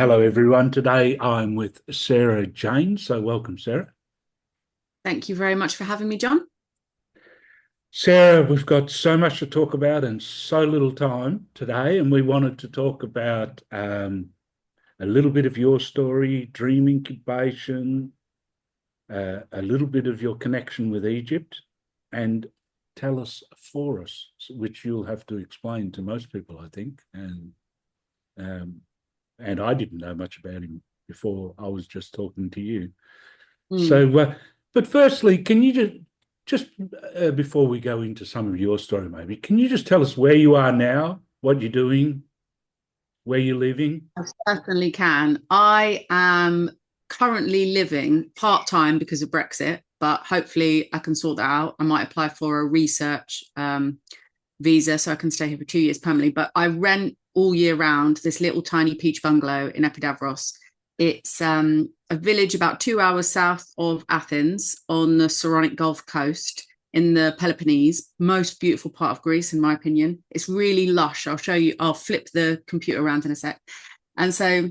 Hello, everyone. Today I'm with Sarah Jane. So welcome, Sarah. Thank you very much for having me, John. Sarah, we've got so much to talk about and so little time today, and we wanted to talk about a little bit of your story, dream incubation, a little bit of your connection with Egypt, and Telesphorus, which you'll have to explain to most people, I think. Um, and I didn't know much about him before I was just talking to you. Mm. So, but firstly, can you just before we go into some of your story, maybe, can you just tell us where you are now, what you're doing, where you're living? I certainly can. I am currently living part-time because of Brexit, but hopefully I can sort that out. I might apply for a research visa so I can stay here for 2 years permanently. But I rent all year round this little tiny peach bungalow in Epidavros. It's a village about 2 hours south of Athens on the Saronic Gulf coast in the Peloponnese, most beautiful part of Greece, in my opinion. It's really lush. I'll show you, I'll flip the computer around in a sec. And so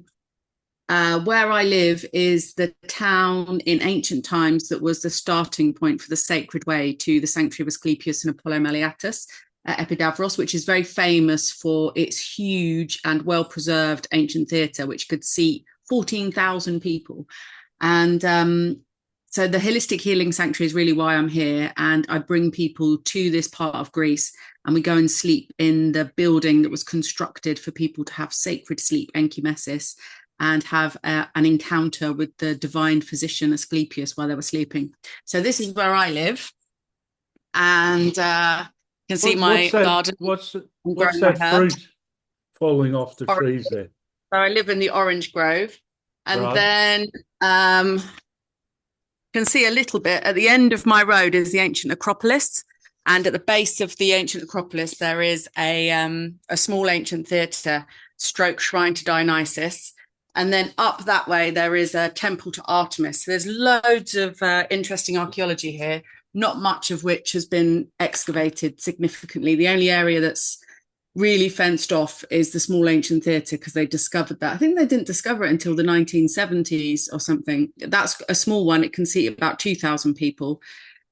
where I live is the town in ancient times that was the starting point for the sacred way to the Sanctuary of Asklepius and Apollo Meleatus at Epidavros, which is very famous for its huge and well-preserved ancient theatre, which could seat 14,000 people. And so the Holistic Healing Sanctuary is really why I'm here. And I bring people to this part of Greece and we go and sleep in the building that was constructed for people to have sacred sleep, enkymesis, and have an encounter with the divine physician Eskeipius while they were sleeping. So this is where I live. And you can see my garden. What's that fruit falling off the trees there? So I live in the orange grove. And Right. then can see a little bit at the end of my road is the ancient Acropolis, and at the base of the ancient Acropolis there is a small ancient theatre stroke shrine to Dionysus, and then up that way there is a temple to Artemis. So there's loads of interesting archaeology here, not much of which has been excavated significantly. The only area that's really fenced off is the small ancient theatre, because they discovered that. I think they didn't discover it until the 1970s or something. That's a small one. It can seat about 2,000 people.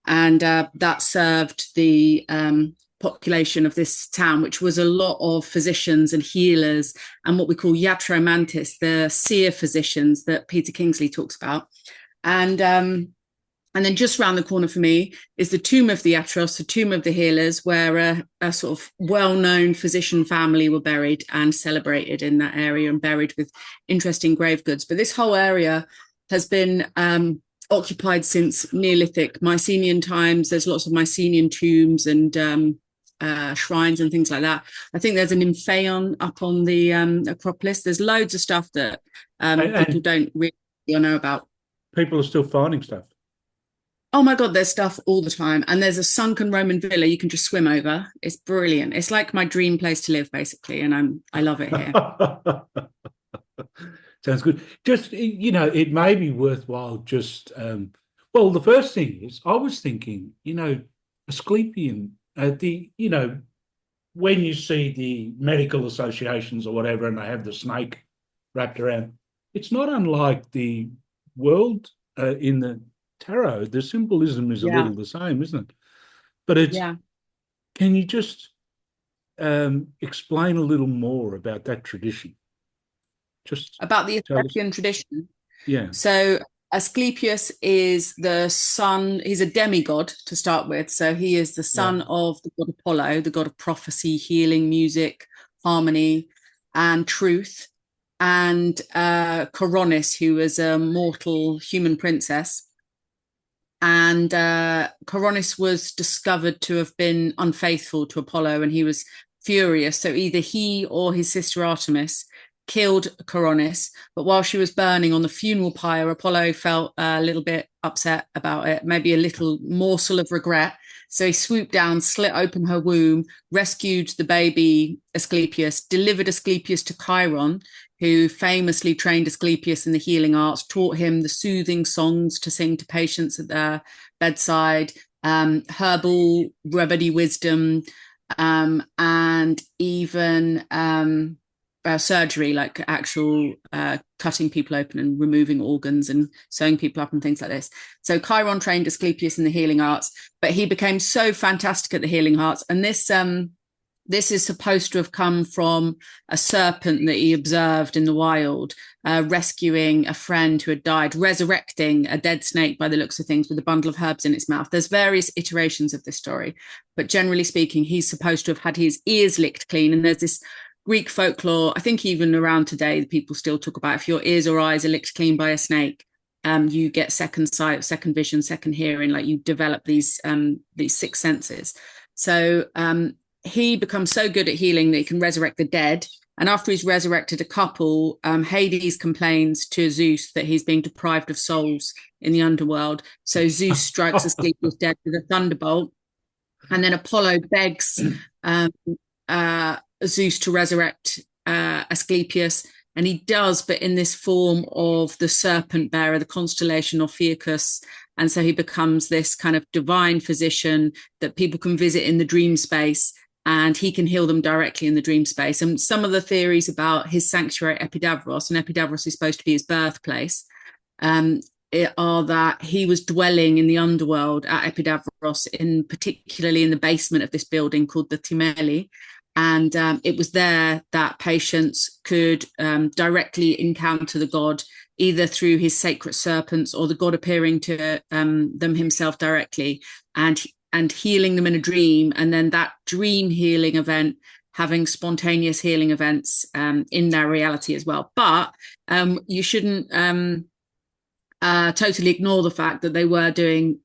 And that served the population of this town, which was a lot of physicians and healers and what we call iatromantis, the seer physicians that Peter Kingsley talks about. And then just around the corner for me is the tomb of the Atros, the tomb of the healers, where a sort of well-known physician family were buried and celebrated in that area and buried with interesting grave goods. But this whole area has been occupied since Neolithic Mycenian times. There's lots of Mycenian tombs and shrines and things like that. I think there's an Nymphaeon up on the Acropolis. There's loads of stuff that people don't really know about. People are still finding stuff. Oh my God, there's stuff all the time. And there's a sunken Roman villa you can just swim over. It's brilliant. It's like my dream place to live, basically. And I love it here. Sounds good. Just, it may be worthwhile just, well, the first thing is I was thinking, Asclepian, when you see the medical associations or whatever, and they have the snake wrapped around, it's not unlike the world in the tarot. The symbolism is a little the same, isn't it? But can you just explain a little more about that tradition? Just about the Ethiopian tradition. Yeah. So Asklepius is the son, he's a demigod to start with. So he is the son of the god Apollo, the god of prophecy, healing, music, harmony, and truth. And Coronis, who is a mortal human princess. And Coronis was discovered to have been unfaithful to Apollo, and he was furious. So either he or his sister Artemis killed Coronis, but while she was burning on the funeral pyre, Apollo felt a little bit upset about it, maybe a little morsel of regret. So he swooped down, slit open her womb, rescued the baby Asklepius, delivered Asklepius to Chiron, who famously trained Asklepius in the healing arts, taught him the soothing songs to sing to patients at their bedside, herbal remedy wisdom, and even surgery, like actual cutting people open and removing organs and sewing people up and things like this. So Chiron trained Asclepius in the healing arts, but he became so fantastic at the healing arts. And this is supposed to have come from a serpent that he observed in the wild, rescuing a friend who had died, resurrecting a dead snake by the looks of things with a bundle of herbs in its mouth. There's various iterations of this story, but generally speaking, he's supposed to have had his ears licked clean. And there's this Greek folklore, I think even around today, people still talk about if your ears or eyes are licked clean by a snake, you get second sight, second vision, second hearing, like you develop these six senses. So he becomes so good at healing that he can resurrect the dead. And after he's resurrected a couple, Hades complains to Zeus that he's being deprived of souls in the underworld. So Zeus strikes Asclepius dead with a thunderbolt. And then Apollo begs Zeus to resurrect Asclepius. And he does, but in this form of the serpent bearer, the constellation Ophiuchus. And so he becomes this kind of divine physician that people can visit in the dream space, and he can heal them directly in the dream space. And some of the theories about his sanctuary Epidavros, and Epidavros is supposed to be his birthplace, are that he was dwelling in the underworld at Epidavros, particularly in the basement of this building called the Timeli. And it was there that patients could directly encounter the god, either through his sacred serpents or the god appearing to them himself directly and healing them in a dream. And then that dream healing event having spontaneous healing events in their reality as well. But you shouldn't totally ignore the fact that they were doing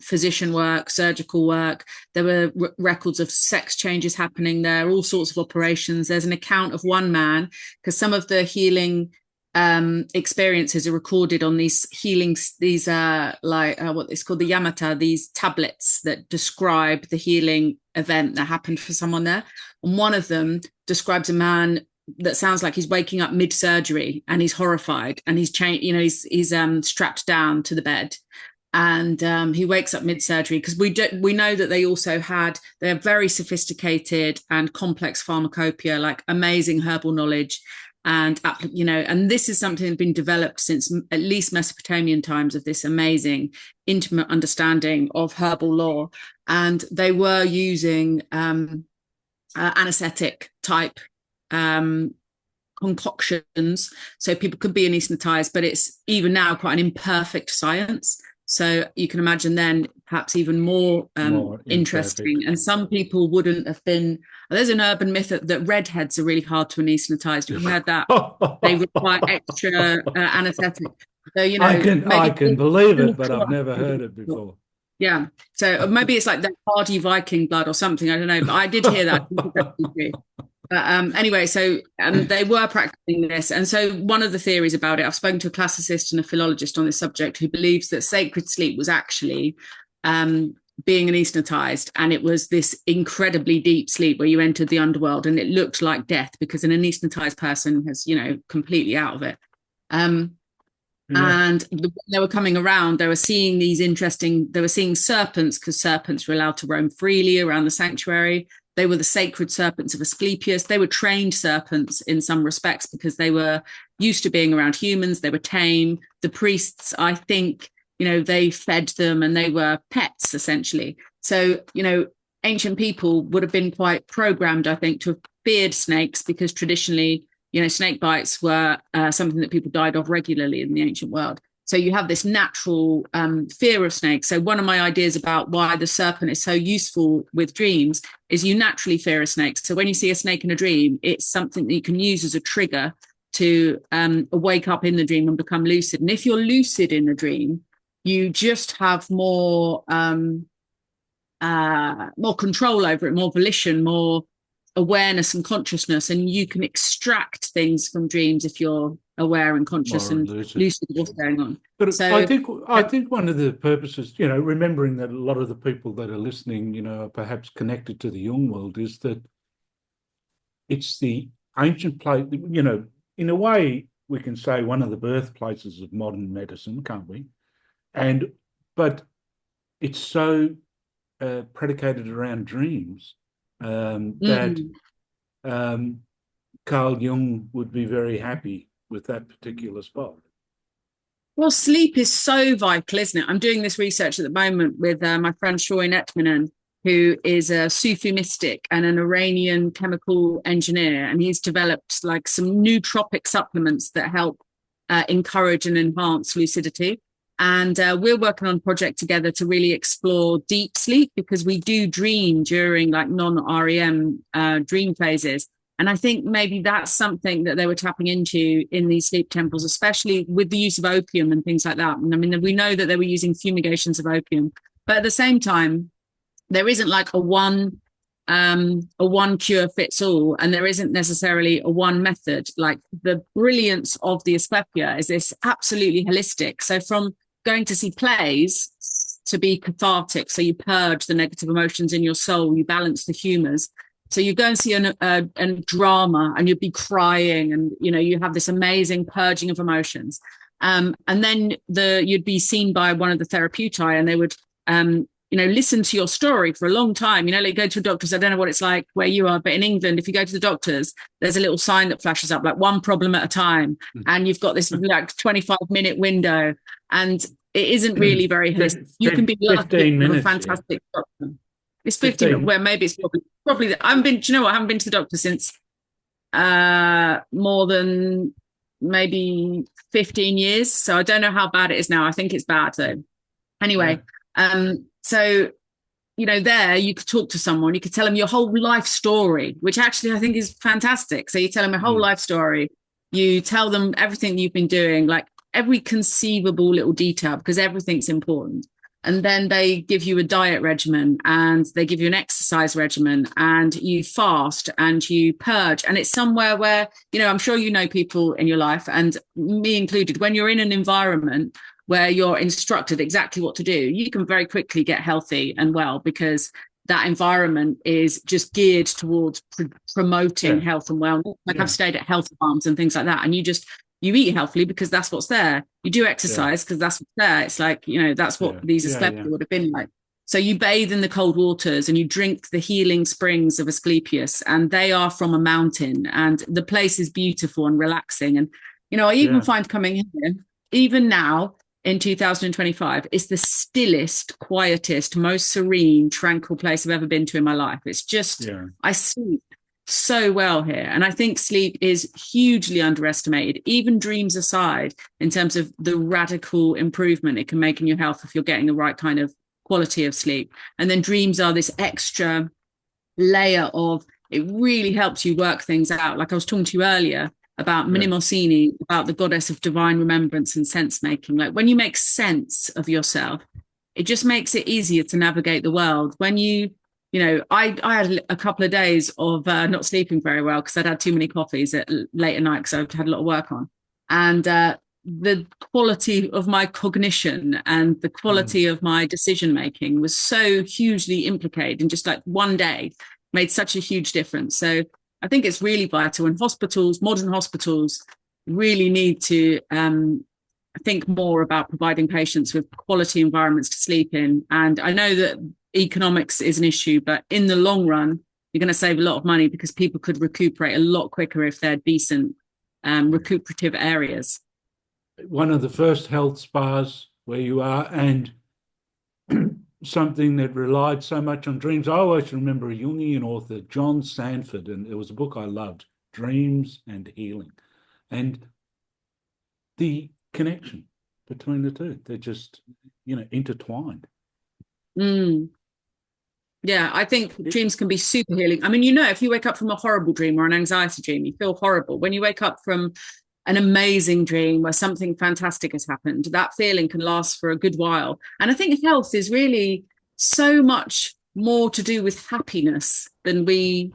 physician work, surgical work. There were records of sex changes happening there, all sorts of operations. There's an account of one man, because some of the healing experiences are recorded on these healings, these what is called the Yamata, these tablets that describe the healing event that happened for someone there. And one of them describes a man that sounds like he's waking up mid-surgery and he's horrified and he's strapped down to the bed, and he wakes up mid-surgery, because we know that they also had their very sophisticated and complex pharmacopoeia, like amazing herbal knowledge. And this is something that's been developed since at least Mesopotamian times, of this amazing intimate understanding of herbal law. And they were using anesthetic type concoctions, so people could be anesthetized, but it's even now quite an imperfect science. So you can imagine then perhaps even more interesting. And some people wouldn't have been. There's an urban myth that redheads are really hard to anesthetize. Have you heard that? They require extra anesthetic. So I can believe it, but I've never heard it before. Yeah, so maybe it's like the hardy Viking blood or something. I don't know, but I did hear that. But anyway, so they were practicing this. And so one of the theories about it, I've spoken to a classicist and a philologist on this subject, who believes that sacred sleep was actually being anesthetized. And it was this incredibly deep sleep where you entered the underworld and it looked like death, because an anesthetized person has, completely out of it. And when they were coming around, they were seeing serpents, because serpents were allowed to roam freely around the sanctuary. They were the sacred serpents of Asclepius. They were trained serpents in some respects, because they were used to being around humans. They were tame. The priests, I think, they fed them, and they were pets essentially. So, ancient people would have been quite programmed, I think, to have feared snakes, because traditionally, snake bites were something that people died of regularly in the ancient world. So you have this natural fear of snakes. So one of my ideas about why the serpent is so useful with dreams is you naturally fear a snake. So when you see a snake in a dream, it's something that you can use as a trigger to wake up in the dream and become lucid. And if you're lucid in a dream, you just have more control over it, more volition, more awareness and consciousness, and you can extract things from dreams if you're aware and conscious and lucid of what's going on. But so, I think one of the purposes, remembering that a lot of the people that are listening, are perhaps connected to the Jung world, is that it's the ancient place, in a way we can say one of the birthplaces of modern medicine, can't we? But it's so predicated around dreams that Carl Jung would be very happy with that particular spot. Well, sleep is so vital, isn't it? I'm doing this research at the moment with my friend Shoy Netmanen, who is a Sufi mystic and an Iranian chemical engineer. And he's developed like some nootropic supplements that help encourage and enhance lucidity. And we're working on a project together to really explore deep sleep, because we do dream during like non-REM dream phases. And I think maybe that's something that they were tapping into in these sleep temples, especially with the use of opium and things like that. And I mean, we know that they were using fumigations of opium, but at the same time, there isn't like a one cure fits all, and there isn't necessarily a one method. Like the brilliance of the Asclepia is this absolutely holistic. So from going to see plays to be cathartic, so you purge the negative emotions in your soul, you balance the humors. So you go and see a drama and you'd be crying, and you have this amazing purging of emotions. And then you'd be seen by one of the therapeutai, and they would listen to your story for a long time. Like go to a doctor's, I don't know what it's like where you are, but in England, if you go to the doctors, there's a little sign that flashes up, like one problem at a time. And you've got this like 25-minute window, and it isn't really very holistic. You can be lucky to have a fantastic doctor. It's 15, where maybe it's probably I haven't been, do you know what? I haven't been to the doctor since more than maybe 15 years. So I don't know how bad it is now. I think it's bad though. Anyway, so there you could talk to someone, you could tell them your whole life story, which actually I think is fantastic. So you tell them a whole life story, you tell them everything you've been doing, like every conceivable little detail, because everything's important. And then they give you a diet regimen, and they give you an exercise regimen, and you fast and you purge. And it's somewhere where, I'm sure people in your life, and me included, when you're in an environment where you're instructed exactly what to do, you can very quickly get healthy and well, because that environment is just geared towards promoting health and wellness. Like I've stayed at health farms and things like that, and you eat healthily because that's what's there. You do exercise because that's what's there. It's like, that's what these Asclepius would have been like. So you bathe in the cold waters and you drink the healing springs of Eskeipius, and they are from a mountain, and the place is beautiful and relaxing. And, I even find coming here, even now in 2025, it's the stillest, quietest, most serene, tranquil place I've ever been to in my life. It's just, I sleep so well here. And I think sleep is hugely underestimated, even dreams aside, in terms of the radical improvement it can make in your health if you're getting the right kind of quality of sleep. And then dreams are this extra layer of, it really helps you work things out. Like I was talking to you earlier about Minimosini, about the goddess of divine remembrance and sense making. Like when you make sense of yourself, it just makes it easier to navigate the world. When I had a couple of days of not sleeping very well because I'd had too many coffees late at night because I'd had a lot of work on. And the quality of my cognition and the quality of my decision making was so hugely implicated in just like one day, made such a huge difference. So I think it's really vital. And hospitals, modern hospitals, really need to think more about providing patients with quality environments to sleep in. And I know that economics is an issue, but in the long run, you're going to save a lot of money because people could recuperate a lot quicker if they're decent recuperative areas. One of the first health spas where you are, and something that relied so much on dreams. I always remember a Jungian author, John Sanford, and it was a book I loved, Dreams and Healing. And the connection between the two, they're just, intertwined. Yeah, I think dreams can be super healing. I mean, if you wake up from a horrible dream or an anxiety dream, you feel horrible. When you wake up from an amazing dream where something fantastic has happened, that feeling can last for a good while. And I think health is really so much more to do with happiness than we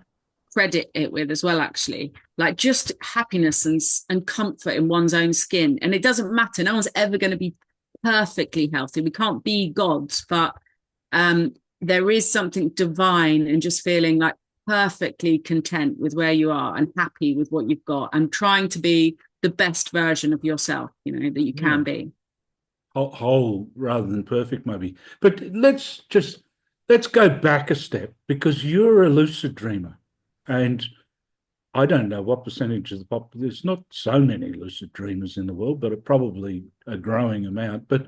credit it with as well, actually. Like just happiness and comfort in one's own skin. And it doesn't matter. No one's ever going to be perfectly healthy. We can't be gods, but there is something divine in just feeling like perfectly content with where you are and happy with what you've got and trying to be the best version of yourself, that you can be. Whole rather than perfect, maybe. But let's go back a step, because you're a lucid dreamer, and I don't know what percentage of the population, there's not so many lucid dreamers in the world, but probably a growing amount. But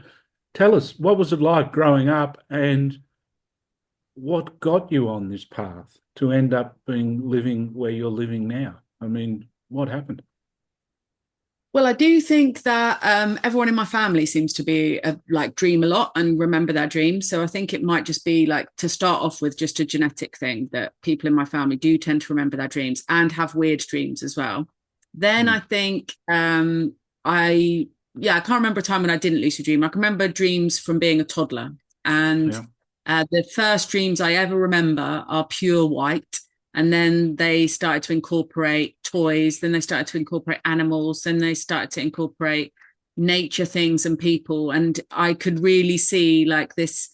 tell us, what was it like growing up, and what got you on this path to end up being living where you're living now? I mean, what happened? Well, I do think that everyone in my family seems to be like dream a lot and remember their dreams. So I think it might just be like, to start off with, just a genetic thing that people in my family do tend to remember their dreams and have weird dreams as well. Then Mm. I think I can't remember a time when I didn't lucid dream. I can remember dreams from being a toddler, and Yeah. the first dreams I ever remember are pure white. And then they started to incorporate toys, then they started to incorporate animals, then they started to incorporate nature things and people. And I could really see like this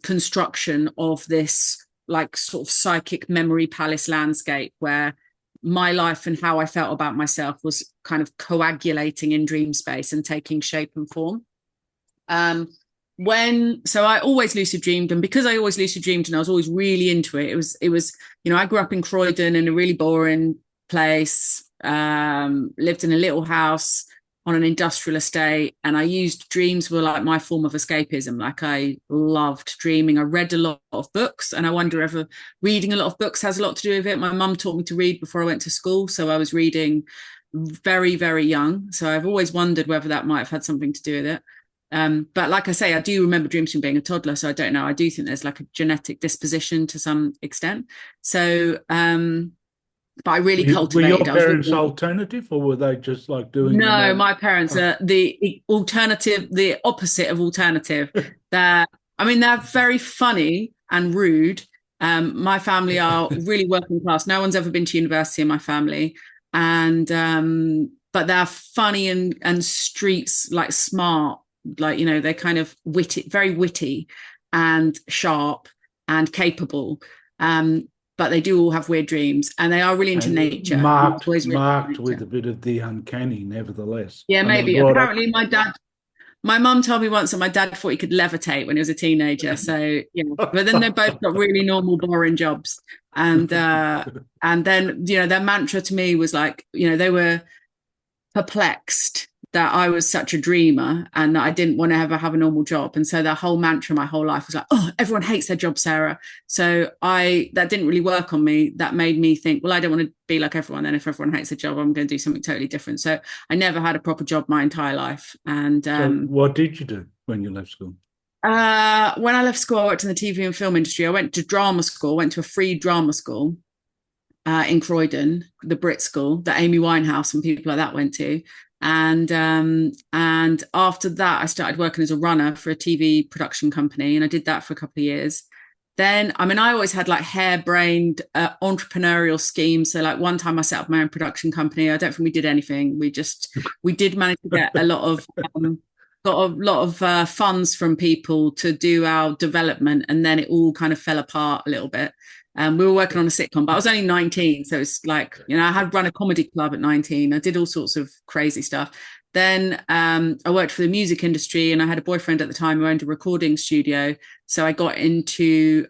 construction of this like sort of psychic memory palace landscape where my life and how I felt about myself was kind of coagulating in dream space and taking shape and form. Um, so I always lucid dreamed, and because I always lucid dreamed and I was always really into it, it was I grew up in Croydon in a really boring place, lived in a little house on an industrial estate, and I used dreams were like my form of escapism. Like, I loved dreaming. I read a lot of books, and I wonder if reading a lot of books has a lot to do with it. My mum taught me to read before I went to school, so I was reading very, very young. So I've always wondered whether that might have had something to do with it. But like I say, I do remember dreams from being a toddler, so I don't know. I do think there's like a genetic disposition to some extent. So, but I really Were your cultivated. parents alternative, or were they just like doing the No, normal? my parents Oh, are the alternative, the opposite of alternative. They're very funny and rude. My family are really working class. No one's ever been to university in my family, and but they're funny and streets like smart, like they're kind of witty, very witty and sharp and capable. But they do all have weird dreams, and they are really into and nature. marked Always really marked into with nature. a bit of the uncanny, nevertheless. Yeah, I mean, maybe. brought up. Apparently, my mum told me once that my dad thought he could levitate when he was a teenager. So, but then they both got really normal, boring jobs. And then, their mantra to me was like, they were perplexed that I was such a dreamer and that I didn't want to ever have a normal job. And so their whole mantra my whole life was like, oh, everyone hates their job, Sarah. So that didn't really work on me. That made me think, well, I don't want to be like everyone. Then if everyone hates their job, I'm going to do something totally different. So I never had a proper job my entire life. And So, what did you do when you left school? when I left school, I worked in the TV and film industry. I went to drama school, went to a free drama school in Croydon, the Brit School that Amy Winehouse and people like that went to. And after that, I started working as a runner for a TV production company, and I did that for a couple of years. Then, I always had like harebrained entrepreneurial schemes. So, like one time, I set up my own production company. I don't think we did anything. We did manage to get a lot of funds from people to do our development, and then it all kind of fell apart a little bit. We were working on a sitcom, but I was only 19. So it's like, I had run a comedy club at 19. I did all sorts of crazy stuff. Then I worked for the music industry, and I had a boyfriend at the time who owned a recording studio. So I got into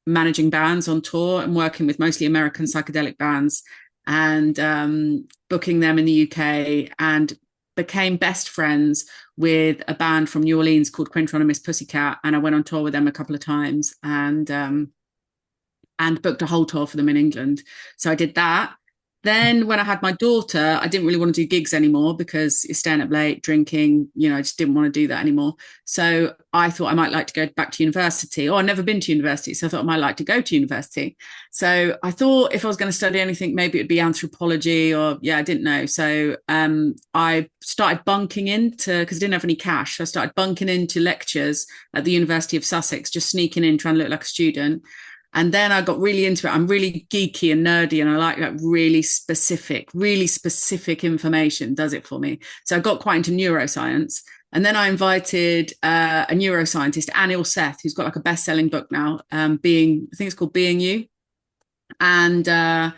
managing bands on tour and working with mostly American psychedelic bands, and booking them in the UK, and became best friends with a band from New Orleans called Quinton and Miss Pussycat. And I went on tour with them a couple of times, and booked a whole tour for them in England. So I did that. Then when I had my daughter, I didn't really want to do gigs anymore because you're staying up late, drinking, I just didn't want to do that anymore. So I thought I might like to go back to university. I'd never been to university, so I thought I might like to go to university. So I thought if I was going to study anything, maybe it'd be anthropology I didn't know. So I started bunking into, because I didn't have any cash, so I started bunking into lectures at the University of Sussex, just sneaking in, trying to look like a student. And then I got really into it. I'm really geeky and nerdy, and I like really specific information does it for me. So I got quite into neuroscience. And then I invited a neuroscientist, Anil Seth, who's got like a best-selling book now, I think it's called Being You. And I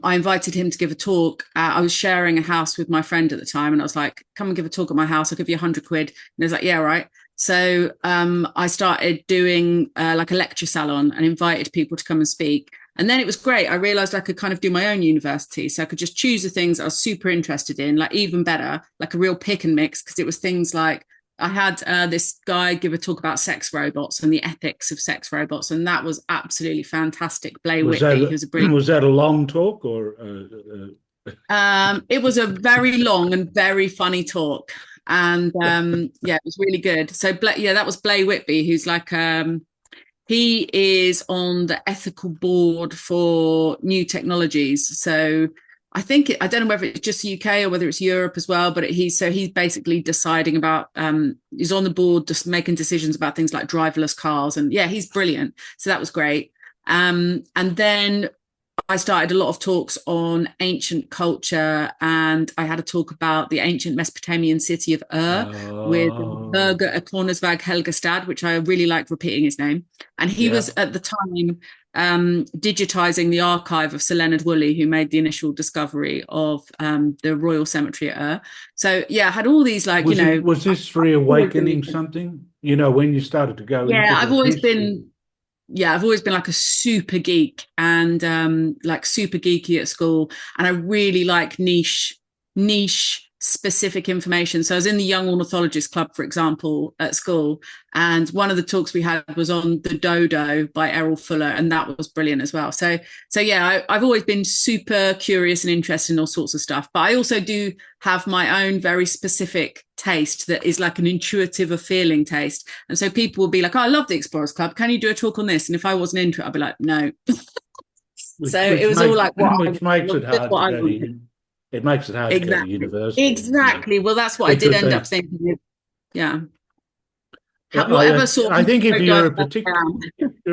invited him to give a talk. I was sharing a house with my friend at the time, and I was like, come and give a talk at my house. I'll give you 100 quid. And he was like, yeah, right. So I started doing like a lecture salon and invited people to come and speak. And then it was great. I realized I could kind of do my own university. So I could just choose the things I was super interested in, like even better, like a real pick and mix, because it was things like I had this guy give a talk about sex robots and the ethics of sex robots. And that was absolutely fantastic. Blair Whitby, who's a brilliant. Was that a long talk or? It was a very long and very funny talk. And yeah, it was really good. So that was Blair Whitby, who's like he is on the ethical board for new technologies. So I think I don't know whether it's just the UK or whether it's Europe as well, but he's basically deciding about he's on the board just making decisions about things like driverless cars. And yeah, he's brilliant. So that was great. And then I started a lot of talks on ancient culture, and I had a talk about the ancient Mesopotamian city of with Birger Ekornesvag Helgestad, which I really like repeating his name. And he was at the time digitizing the archive of Sir Leonard Woolley, who made the initial discovery of the Royal Cemetery at So yeah, I had all these was this reawakening something? When you started to go into I've always been like a super geek and like super geeky at school. And I really like niche specific information. So I was in the Young Ornithologist Club, for example, at school. And one of the talks we had was on the dodo by Errol Fuller. And that was brilliant as well. So yeah, I've always been super curious and interested in all sorts of stuff. But I also do have my own very specific taste that is like an intuitive or feeling taste. And so people will be like, oh, I love the Explorers Club. Can you do a talk on this? And if I wasn't into it, I'd be like, no. It was all like, which makes it hard to go. It makes it hard to go to university. Exactly. Well, that's what I did end up thinking. Yeah. I think if you're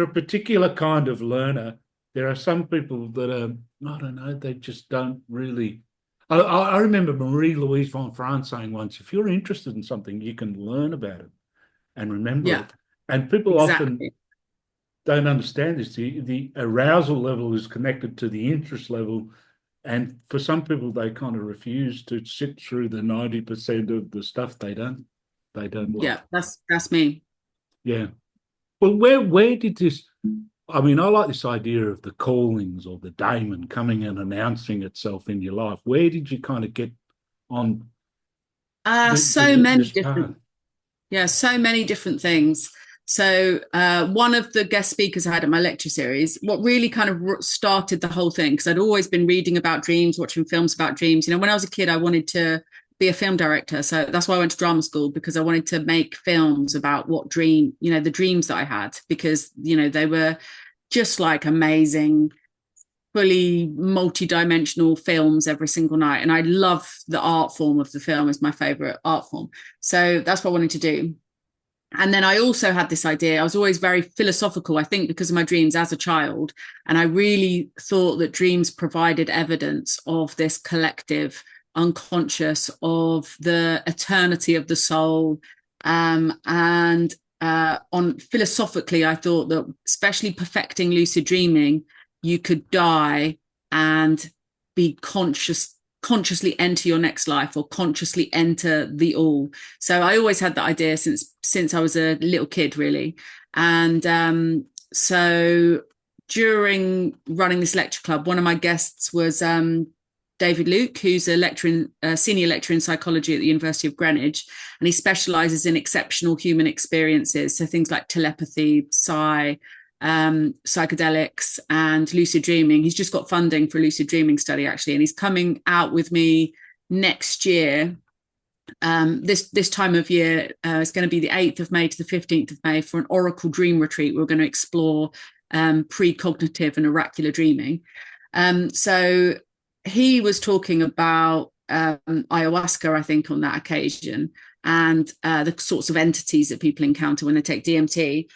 a particular kind of learner, there are some people that are, I don't know, they just don't really. I remember Marie-Louise von Franz saying once, if you're interested in something, you can learn about it and remember it. And people often don't understand this. The arousal level is connected to the interest level. And for some people, they kind of refuse to sit through the 90% of the stuff they don't like. Yeah, that's me. Yeah. Well, where did this? I mean, I like this idea of the callings or the daemon coming and announcing itself in your life. Where did you kind of get on? So many different things. So one of the guest speakers I had at my lecture series, what really kind of started the whole thing, because I'd always been reading about dreams, watching films about dreams. When I was a kid, I wanted to be a film director. So that's why I went to drama school, because I wanted to make films about the dreams that I had, because, they were just like amazing, fully multi-dimensional films every single night. And I love the art form of the film, is my favorite art form. So that's what I wanted to do. And then I also had this idea. I was always very philosophical, I think, because of my dreams as a child. And I really thought that dreams provided evidence of this collective unconscious, of the eternity of the soul. On philosophically, I thought that, especially perfecting lucid dreaming, you could die and be consciously enter your next life, or consciously enter the all. So I always had that idea since I was a little kid, really. And so during running this lecture club, one of my guests was David Luke, who's a senior lecturer in psychology at the University of Greenwich, and he specializes in exceptional human experiences, so things like telepathy, psychedelics, and lucid dreaming. He's just got funding for a lucid dreaming study, actually, and he's coming out with me next year. This time of year, it's going to be the 8th of May to the 15th of May for an Oracle Dream Retreat. We're going to explore precognitive and oracular dreaming. So he was talking about ayahuasca, I think, on that occasion, and the sorts of entities that people encounter when they take DMT.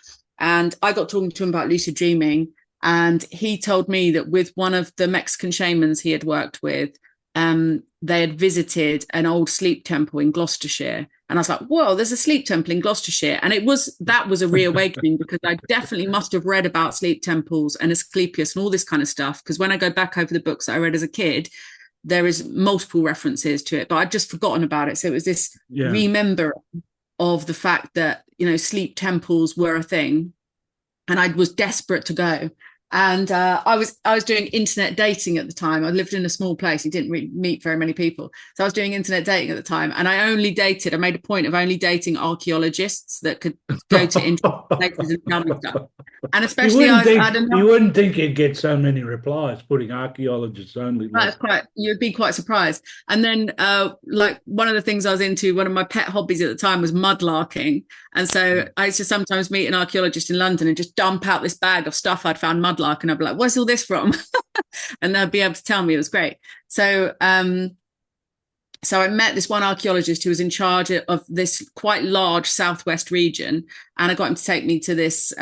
And I got talking to him about lucid dreaming, and he told me that with one of the Mexican shamans he had worked with, they had visited an old sleep temple in Gloucestershire. And I was like, whoa, there's a sleep temple in Gloucestershire. And that was a reawakening, because I definitely must have read about sleep temples and Eskeipius and all this kind of stuff. Because when I go back over the books that I read as a kid, there is multiple references to it, but I'd just forgotten about it. So it was this remembering of the fact that, sleep temples were a thing. And I was desperate to go. And I was doing internet dating at the time. I lived in a small place. You didn't really meet very many people. So I was doing internet dating at the time. And I made a point of only dating archaeologists that could go to interesting places and tell me stuff. And especially I had You enough. wouldn't think you'd get so many replies putting archaeologists only. Like, You'd be quite surprised. And then, like one of the things I was into, one of my pet hobbies at the time was mudlarking. And so I used to sometimes meet an archaeologist in London and just dump out this bag of stuff I'd found mudlark, and I'd be like, "Where's all this from?" And they'd be able to tell me. It was great. So, so I met this one archaeologist who was in charge of this quite large southwest region, and I got him to take me to this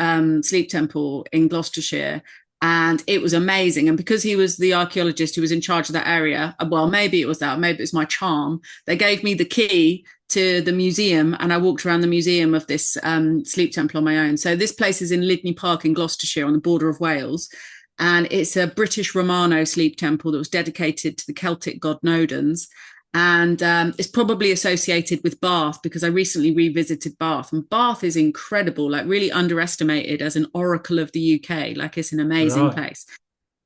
sleep temple in Gloucestershire. And it was amazing. And because he was the archaeologist who was in charge of that area, well, maybe it was that, maybe it was my charm, they gave me the key to the museum, and I walked around the museum of this sleep temple on my own. So this place is in Lydney Park in Gloucestershire on the border of Wales. And it's a British Romano sleep temple that was dedicated to the Celtic god Nodens. And it's probably associated with Bath, because I recently revisited Bath, and Bath is incredible, like really underestimated as an oracle of the UK. Like, it's an amazing place.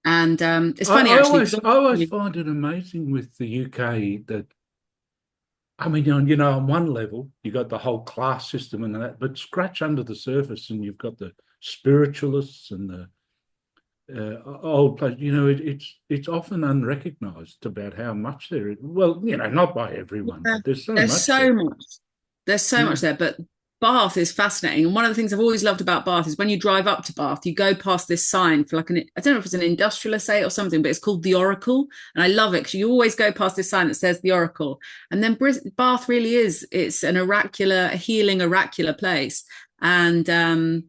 And it's funny, actually. I always find it amazing with the UK that, I mean, on one level, you've got the whole class system and that, but scratch under the surface and you've got the spiritualists and the old place. It's often unrecognised about how much there is. Well, not by everyone, but there's so much. There's so much there. But Bath is fascinating, and one of the things I've always loved about Bath is when you drive up to Bath, you go past this sign for I don't know if it's an industrial estate or something, but it's called the Oracle, and I love it because you always go past this sign that says the Oracle. And then Bath really it's an a healing oracular place, and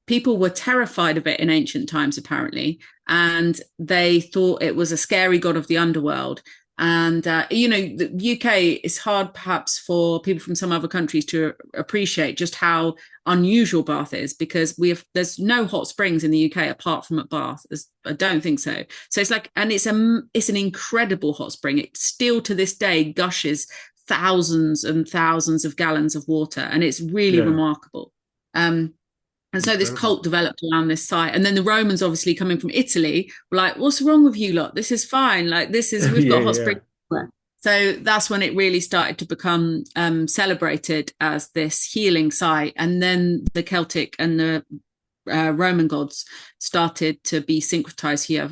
people were terrified of it in ancient times, apparently, and they thought it was a scary god of the underworld. And, the UK is hard perhaps for people from some other countries to appreciate just how unusual Bath is, because there's no hot springs in the UK apart from at Bath. I don't think so. So it's an incredible hot spring. It still to this day gushes thousands and thousands of gallons of water, and it's really remarkable. And so this cult developed around this site. And then the Romans, obviously coming from Italy, were like, "What's wrong with you lot? This is fine. Like, we've got hot springs." So that's when it really started to become celebrated as this healing site. And then the Celtic and the Roman gods started to be syncretized here.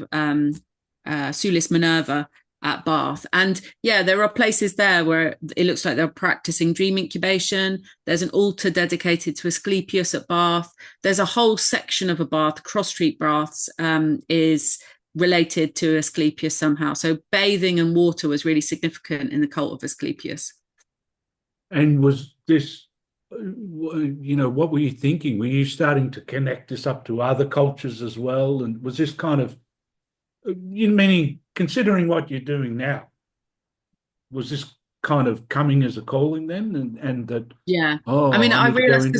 Sulis Minerva at Bath. And there are places there where it looks like they're practicing dream incubation. There's an altar dedicated to Eskeipius at Bath. There's a whole section of a bath, Cross Street Baths, is related to Eskeipius somehow. So bathing and water was really significant in the cult of Eskeipius. And was this, what were you thinking? Were you starting to connect this up to other cultures as well? And was this kind of, meaning, considering what you're doing now, was this kind of coming as a calling then? And that, I realized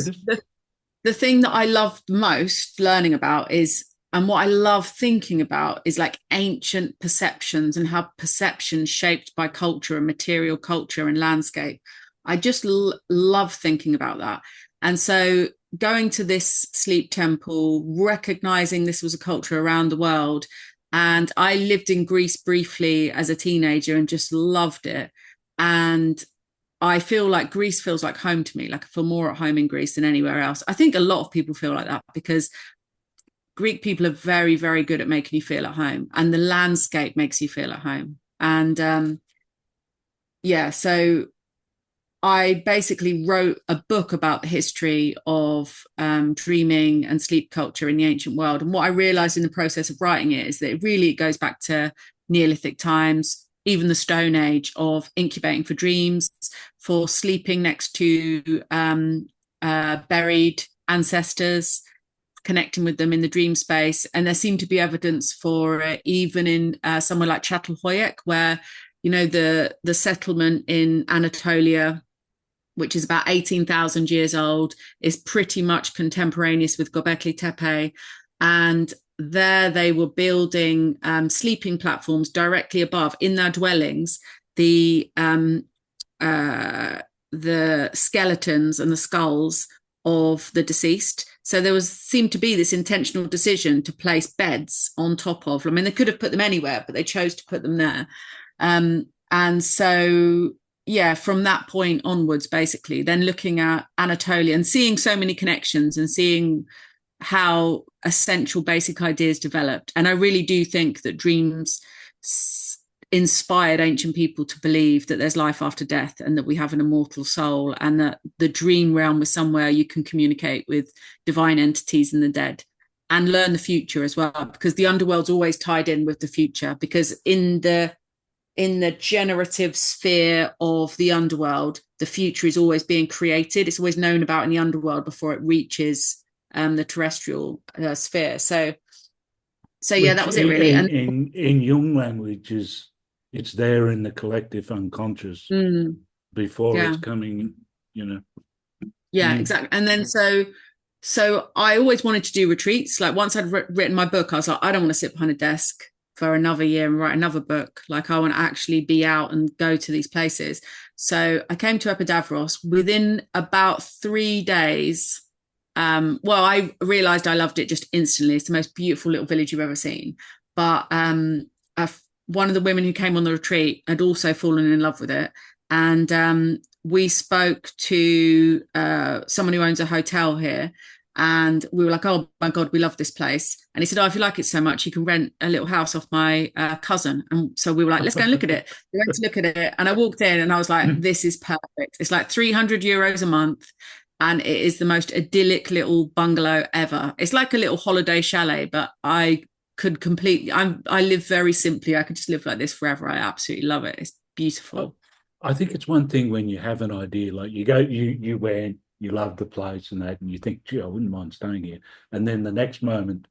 the thing that I loved most learning about and what I love thinking about is like ancient perceptions and how perception shaped by culture and material culture and landscape. I just love thinking about that. And so going to this sleep temple, recognizing this was a culture around the world. And I lived in Greece briefly as a teenager and just loved it. And I feel like Greece feels like home to me. Like, I feel more at home in Greece than anywhere else. I think a lot of people feel like that because Greek people are very, very good at making you feel at home, and the landscape makes you feel at home. And so I basically wrote a book about the history of dreaming and sleep culture in the ancient world. And what I realized in the process of writing it is that it goes back to Neolithic times, even the Stone Age, of incubating for dreams, for sleeping next to buried ancestors, connecting with them in the dream space. And there seemed to be evidence for it even in somewhere like Çatalhöyük, where, the settlement in Anatolia, which is about 18,000 years old, is pretty much contemporaneous with Göbekli Tepe. And there they were building sleeping platforms directly above, in their dwellings, the skeletons and the skulls of the deceased. So there seemed to be this intentional decision to place beds on top of. I mean, they could have put them anywhere, but they chose to put them there. And so, yeah, from that point onwards, basically, then looking at Anatolia and seeing so many connections and seeing how essential basic ideas developed. And I really do think that dreams inspired ancient people to believe that there's life after death and that we have an immortal soul, and that the dream realm was somewhere you can communicate with divine entities and the dead and learn the future as well, because the underworld's always tied in with the future, because in the generative sphere of the underworld, the future is always being created. It's always known about in the underworld before it reaches the terrestrial sphere. So yeah, that was it really. And in Jung language, it's there in the collective unconscious before it's coming, Yeah, exactly. And then so I always wanted to do retreats. Like once I'd written my book, I was like, I don't want to sit behind a desk for another year and write another book. Like I want to actually be out and go to these places. So I came to Epidavros. Within about 3 days, I realized I loved it just instantly. It's the most beautiful little village you've ever seen. But one of the women who came on the retreat had also fallen in love with it. And we spoke to someone who owns a hotel here. And we were like, oh my God, we love this place. And he said, oh, if you like it so much, you can rent a little house off my cousin. And so we were like, let's go and look at it. We went to look at it. And I walked in and I was like, this is perfect. It's like €300 a month. And it is the most idyllic little bungalow ever. It's like a little holiday chalet, but I could completely, I live very simply. I could just live like this forever. I absolutely love it. It's beautiful. I think it's one thing when you have an idea, like you went, you love the place and that, and you think, gee, I wouldn't mind staying here. And then the next moment,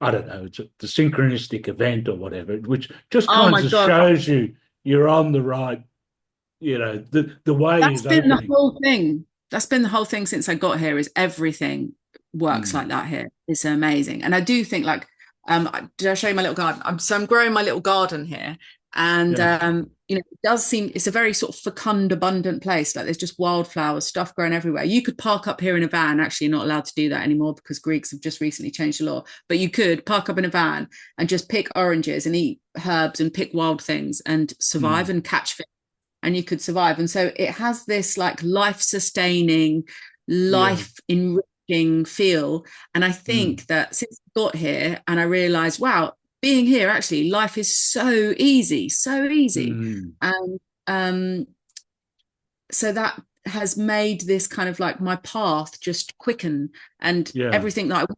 I don't know, it's the synchronistic event or whatever, which just kind of shows you're on the right, the way That's is been opening. the whole thing. That's been the whole thing since I got here, is everything works like that here. It's amazing. And I do think like, did I show you my little garden? I'm growing my little garden here. And, it does seem, it's a very sort of fecund, abundant place. Like there's just wildflowers, stuff growing everywhere. You could park up here in a van. Actually, you're not allowed to do that anymore because Greeks have just recently changed the law. But you could park up in a van and just pick oranges and eat herbs and pick wild things and survive and catch fish. And you could survive. And so it has this like life-sustaining, life-enriching feel. And I think that since I got here and I realized, wow, being here, actually, life is so easy. And so that has made this kind of like my path just quicken, and everything that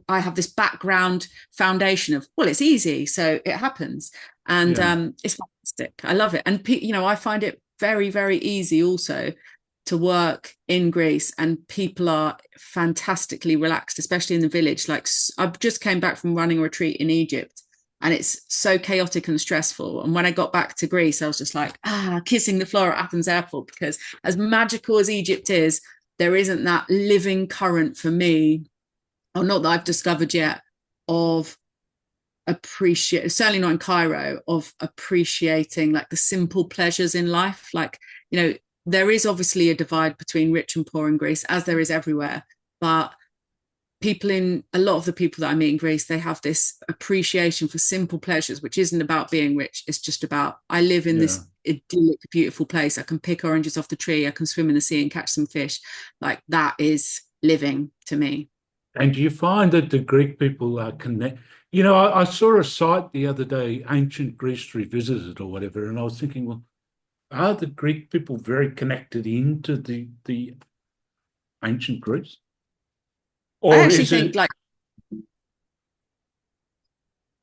I have this background foundation of, well, it's easy, so it happens. And it's fantastic. I love it. And, I find it very, very easy also to work in Greece, and people are fantastically relaxed, especially in the village. Like I just came back from running a retreat in Egypt, and it's so chaotic and stressful. And when I got back to Greece, I was just like, kissing the floor at Athens airport, because as magical as Egypt is, there isn't that living current for me, or not that I've discovered yet, of certainly not in Cairo, of appreciating like the simple pleasures in life. Like, there is obviously a divide between rich and poor in Greece, as there is everywhere. But a lot of the people that I meet in Greece, they have this appreciation for simple pleasures, which isn't about being rich. It's just about, I live in this idyllic, beautiful place. I can pick oranges off the tree. I can swim in the sea and catch some fish. Like that is living to me. And do you find that the Greek people are connect? I saw a site the other day, Ancient Greece Revisited or whatever, and I was thinking, well, are the Greek people very connected into the ancient Greece? Or I actually think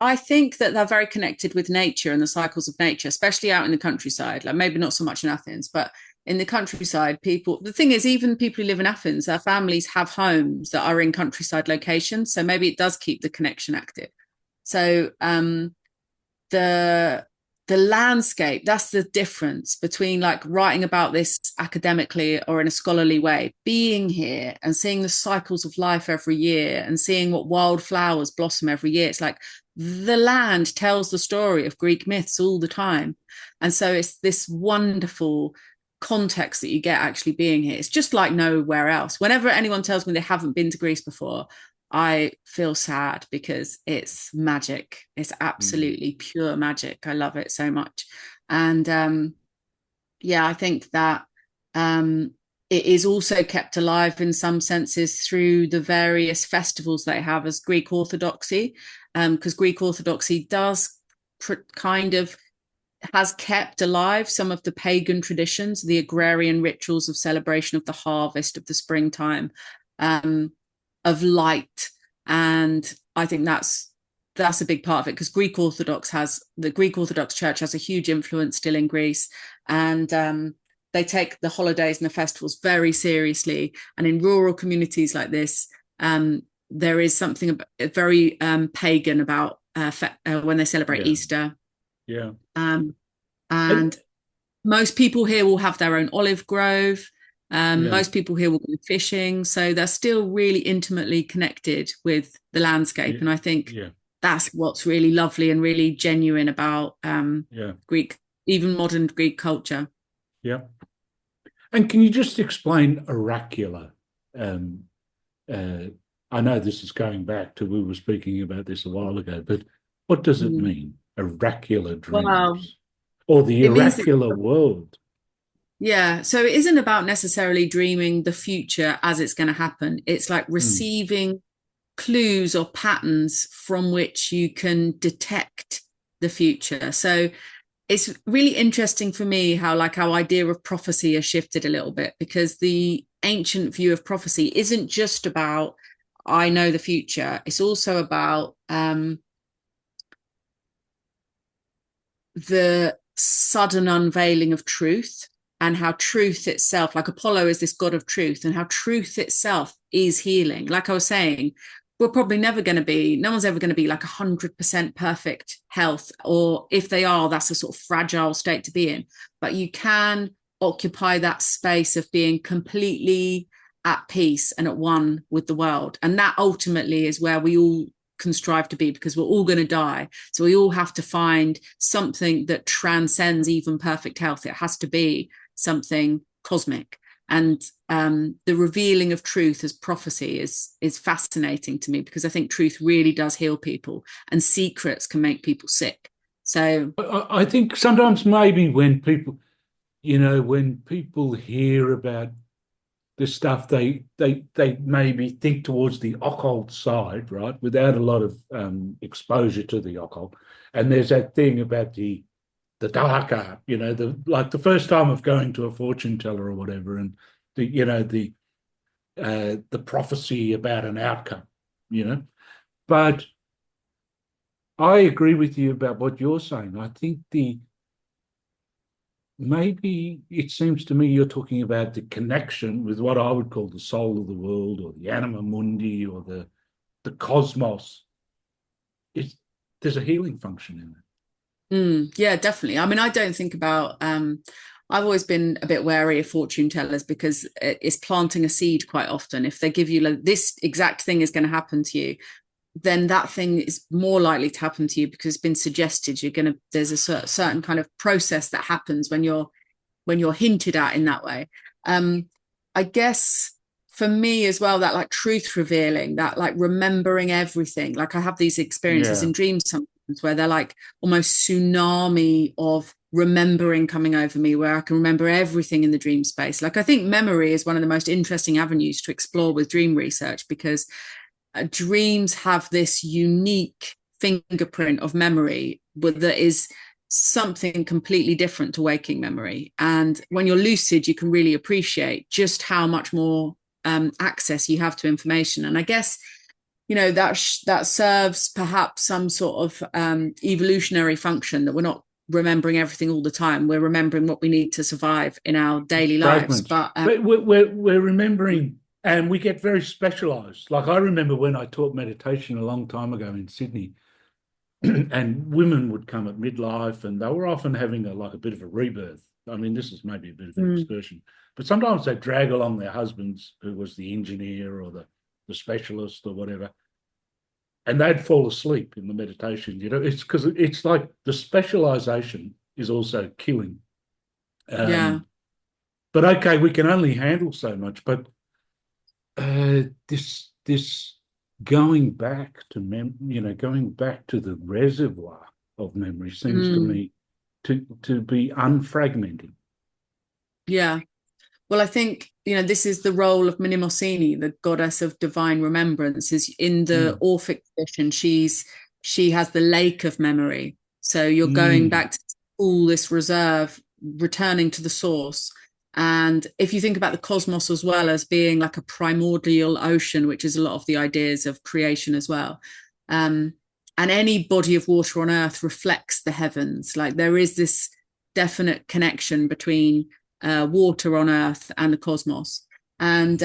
I think that they're very connected with nature and the cycles of nature, especially out in the countryside. Like maybe not so much in Athens, but in the countryside, the thing is, even people who live in Athens, their families have homes that are in countryside locations. So maybe it does keep the connection active. So the landscape, that's the difference between like writing about this academically or in a scholarly way, being here and seeing the cycles of life every year and seeing what wildflowers blossom every year. It's like the land tells the story of Greek myths all the time. And so it's this wonderful context that you get actually being here. It's just like nowhere else. Whenever anyone tells me they haven't been to Greece before, I feel sad because it's magic. It's absolutely pure magic. I love it so much. And yeah, I think that it is also kept alive in some senses through the various festivals they have as Greek Orthodoxy, because Greek Orthodoxy does kind of has kept alive some of the pagan traditions, the agrarian rituals of celebration of the harvest, of the springtime, of light. And I think that's a big part of it, because the Greek Orthodox Church has a huge influence still in Greece, and they take the holidays and the festivals very seriously. And in rural communities like this, there is something very pagan about when they celebrate Easter. Yeah. And most people here will have their own olive grove. Most people here will go fishing. So they're still really intimately connected with the landscape. And I think that's what's really lovely and really genuine about Greek, even modern Greek culture. Yeah. And can you just explain oracular? I know this is going back to, we were speaking about this a while ago, but what does it mean, oracular dreams? Well, or the oracular world? Yeah, so it isn't about necessarily dreaming the future as it's going to happen. It's like receiving clues or patterns from which you can detect the future. So it's really interesting for me how like our idea of prophecy has shifted a little bit, because the ancient view of prophecy isn't just about I know the future. It's also about the sudden unveiling of truth, and how truth itself, like Apollo is this god of truth, and how truth itself is healing. Like I was saying, we're probably never going to be, no one's ever going to be like 100% perfect health, or if they are, that's a sort of fragile state to be in. But you can occupy that space of being completely at peace and at one with the world. And that ultimately is where we all can strive to be, because we're all going to die. So we all have to find something that transcends even perfect health. It has to be something cosmic. And the revealing of truth as prophecy is fascinating to me, because I think truth really does heal people, and secrets can make people sick. So I think sometimes maybe when people, when people hear about this stuff, they maybe think towards the occult side, right, without a lot of exposure to the occult. And there's that thing about the dark art, the first time of going to a fortune teller or whatever, and the prophecy about an outcome, But I agree with you about what you're saying. I think maybe it seems to me you're talking about the connection with what I would call the soul of the world, or the anima mundi, or the cosmos. There's a healing function in it. Yeah, definitely. I mean, I don't think about I've always been a bit wary of fortune tellers, because it's planting a seed quite often. If they give you like this exact thing is going to happen to you, then that thing is more likely to happen to you because it's been suggested. There's a certain kind of process that happens when you're hinted at in that way. I guess for me as well, that like truth revealing, that like remembering everything. Like I have these experiences in dreams sometimes where they're like almost tsunami of remembering coming over me, where I can remember everything in the dream space. Like I think memory is one of the most interesting avenues to explore with dream research, because dreams have this unique fingerprint of memory, but that is something completely different to waking memory. And when you're lucid, you can really appreciate just how much more access you have to information. And I guess that serves perhaps some sort of evolutionary function, that we're not remembering everything all the time. We're remembering what we need to survive in our daily lives. But we're remembering, and we get very specialized. Like I remember when I taught meditation a long time ago in Sydney, and women would come at midlife, and they were often having a bit of a rebirth. I mean, this is maybe a bit of an excursion, but sometimes they drag along their husbands, who was the engineer or the specialist or whatever, and they'd fall asleep in the meditation. It's because it's like the specialization is also killing. Yeah. But okay, we can only handle so much. But this going back to going back to the reservoir of memory seems to Mm, me to be unfragmenting. yeah. Well, I think, this is the role of Mnemosyne, the goddess of divine remembrance. Is in the Mm, Orphic tradition, she has the lake of memory. So you're going mm, back to all this reserve, returning to the source. And if you think about the cosmos as well as being like a primordial ocean, which is a lot of the ideas of creation as well. Um, and any body of water on earth reflects the heavens. Like there is this definite connection between water on Earth and the cosmos. And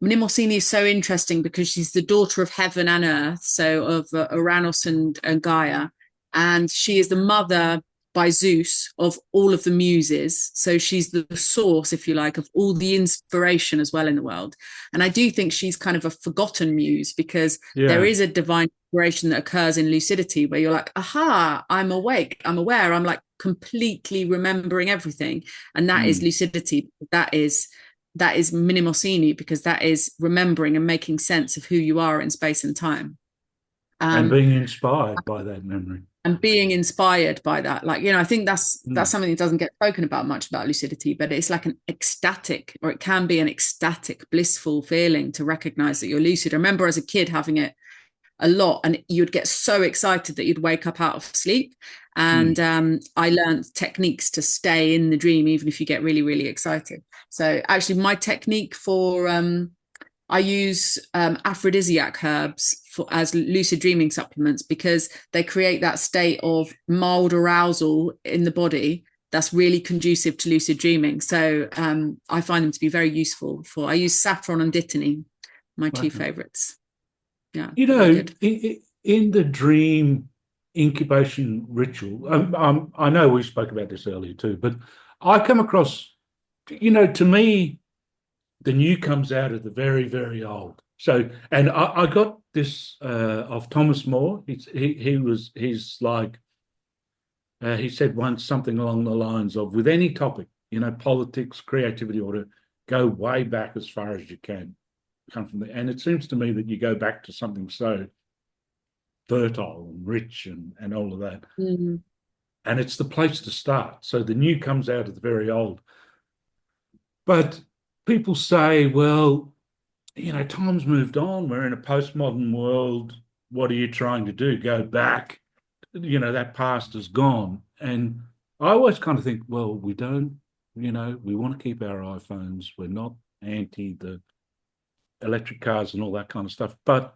Mnemosyne is so interesting because she's the daughter of heaven and earth, so of Uranus and Gaia. And she is the mother by Zeus of all of the muses. So she's the source, if you like, of all the inspiration as well in the world. And I do think she's kind of a forgotten muse because there yeah. is a divine inspiration that occurs in lucidity where you're like, aha, I'm awake, I'm aware, I'm like completely remembering everything. And that is Mm. lucidity. That is Minimosini, because that is remembering and making sense of who you are in space and time. And Um, being inspired by that memory. and being inspired by that, like, I think that's Mm, something that doesn't get spoken about much about lucidity, but it's like an ecstatic, or it can be an ecstatic blissful feeling to recognize that you're lucid. I remember as a kid having it a lot, and you'd get so excited that you'd wake up out of sleep. And mm. I learned techniques to stay in the dream even if you get really, really excited. So actually my technique for I use aphrodisiac herbs as lucid dreaming supplements, because they create that state of mild arousal in the body that's really conducive to lucid dreaming. So I find them to be very useful. I use saffron and dittany, my two Okay. favorites. Yeah, You very know, good. in the dream incubation ritual, I know we spoke about this earlier too, but I come across, to me, the new comes out of the very, very old. So, and I got this of Thomas More. He's like, he said once something along the lines of, with any topic, politics, creativity, or to go way back as far as you can, come from there. And it seems to me that you go back to something so fertile and rich and all of that. Mm. And it's the place to start. So the new comes out of the very old. But people say, well, time's moved on. We're in a postmodern world. What are you trying to do? Go back? That past is gone. And I always kind of think, well, we don't, we want to keep our iPhones. We're not anti the electric cars and all that kind of stuff. But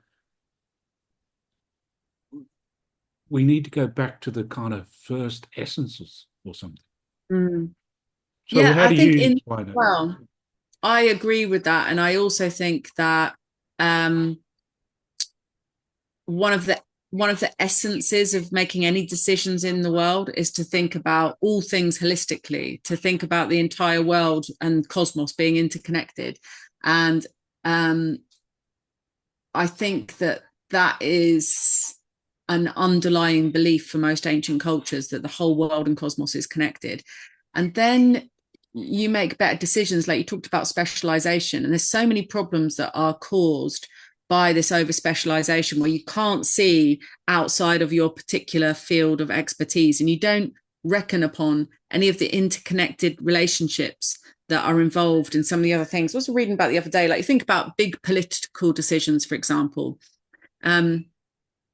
we need to go back to the kind of first essences or something. Mm. So Yeah, how I do think you in explain it? well, I agree with that, and I also think that um, one of the one of the essences of making any decisions in the world is to think about all things holistically, to think about the entire world and cosmos being interconnected. And I think that is an underlying belief for most ancient cultures, that the whole world and cosmos is connected. And then you make better decisions. Like you talked about specialization, and there's so many problems that are caused by this over specialization, where you can't see outside of your particular field of expertise, and you don't reckon upon any of the interconnected relationships that are involved in some of the other things. I was reading about the other day, like you think about big political decisions, for example. Um,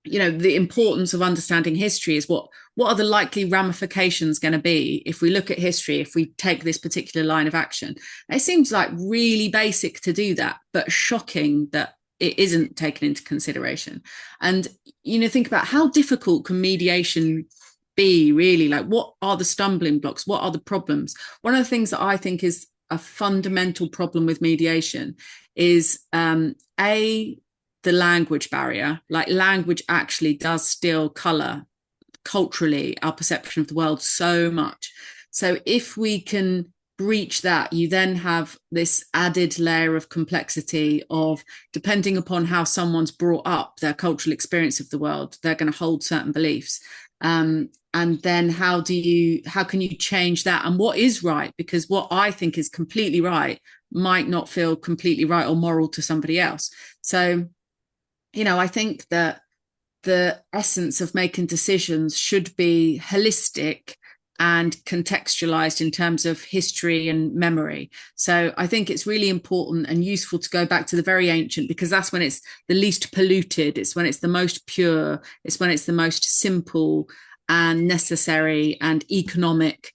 the importance of understanding history is what are the likely ramifications going to be if we look at history, if we take this particular line of action. It seems like really basic to do that, but shocking that it isn't taken into consideration. And think about how difficult can mediation be, really. Like, what are the stumbling blocks? What are the problems? One of the things that I think is a fundamental problem with mediation is the language barrier. Like, language actually does still color culturally our perception of the world so much. So if we can breach that, you then have this added layer of complexity of, depending upon how someone's brought up, their cultural experience of the world, they're going to hold certain beliefs. and then how can you change that, and what is right, because what I think is completely right might not feel completely right or moral to somebody else. So I think that the essence of making decisions should be holistic and contextualized in terms of history and memory. So I think it's really important and useful to go back to the very ancient, because that's when it's the least polluted, it's when it's the most pure, it's when it's the most simple and necessary and economic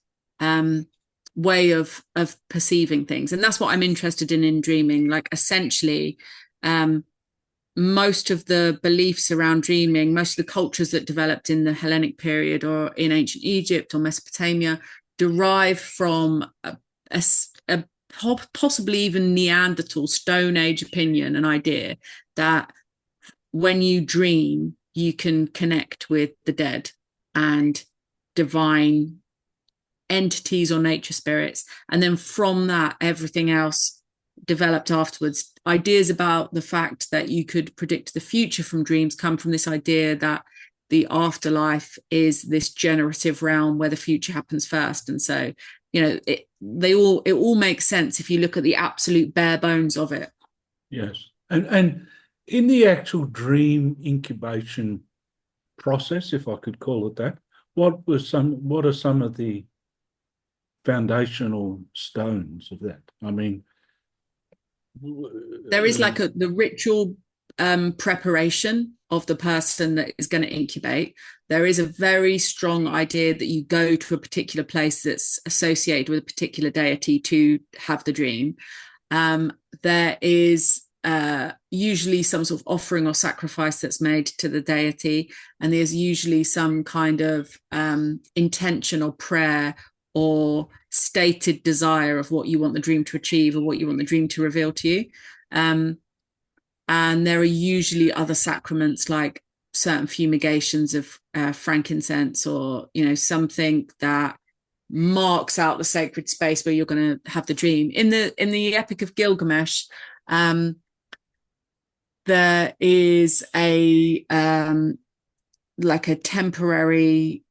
way of perceiving things. And that's what I'm interested in dreaming. Like, essentially, most of the beliefs around dreaming, most of the cultures that developed in the Hellenic period or in ancient Egypt or Mesopotamia derive from a possibly even Neanderthal Stone Age opinion, an idea that when you dream, you can connect with the dead and divine entities or nature spirits. And then from that, everything else developed afterwards. Ideas about the fact that you could predict the future from dreams come from this idea that the afterlife is this generative realm where the future happens first. And so, it all makes sense if you look at the absolute bare bones of it. Yes. And in the actual dream incubation process, if I could call it that, what are some of the foundational stones of that? I mean, there is like the ritual preparation of the person that is going to incubate. There is a very strong idea that you go to a particular place that's associated with a particular deity to have the dream. There is usually some sort of offering or sacrifice that's made to the deity, and there's usually some kind of intention or prayer or stated desire of what you want the dream to achieve or what you want the dream to reveal to you. And there are usually other sacraments, like certain fumigations of frankincense, or something that marks out the sacred space where you're going to have the dream. In the Epic of Gilgamesh, there is a like a temporary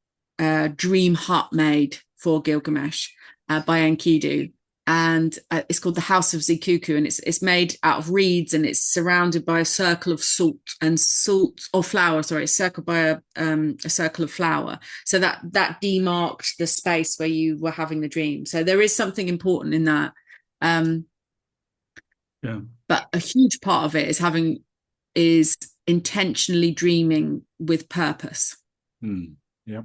dream hut made for Gilgamesh by Enkidu, and it's called the House of Zikuku, and it's made out of reeds, and it's surrounded by a circle of salt or flour. Sorry, it's circled by a circle of flour, so that demarked the space where you were having the dream. So there is something important in that. Yeah. But a huge part of it is intentionally dreaming with purpose. Yeah.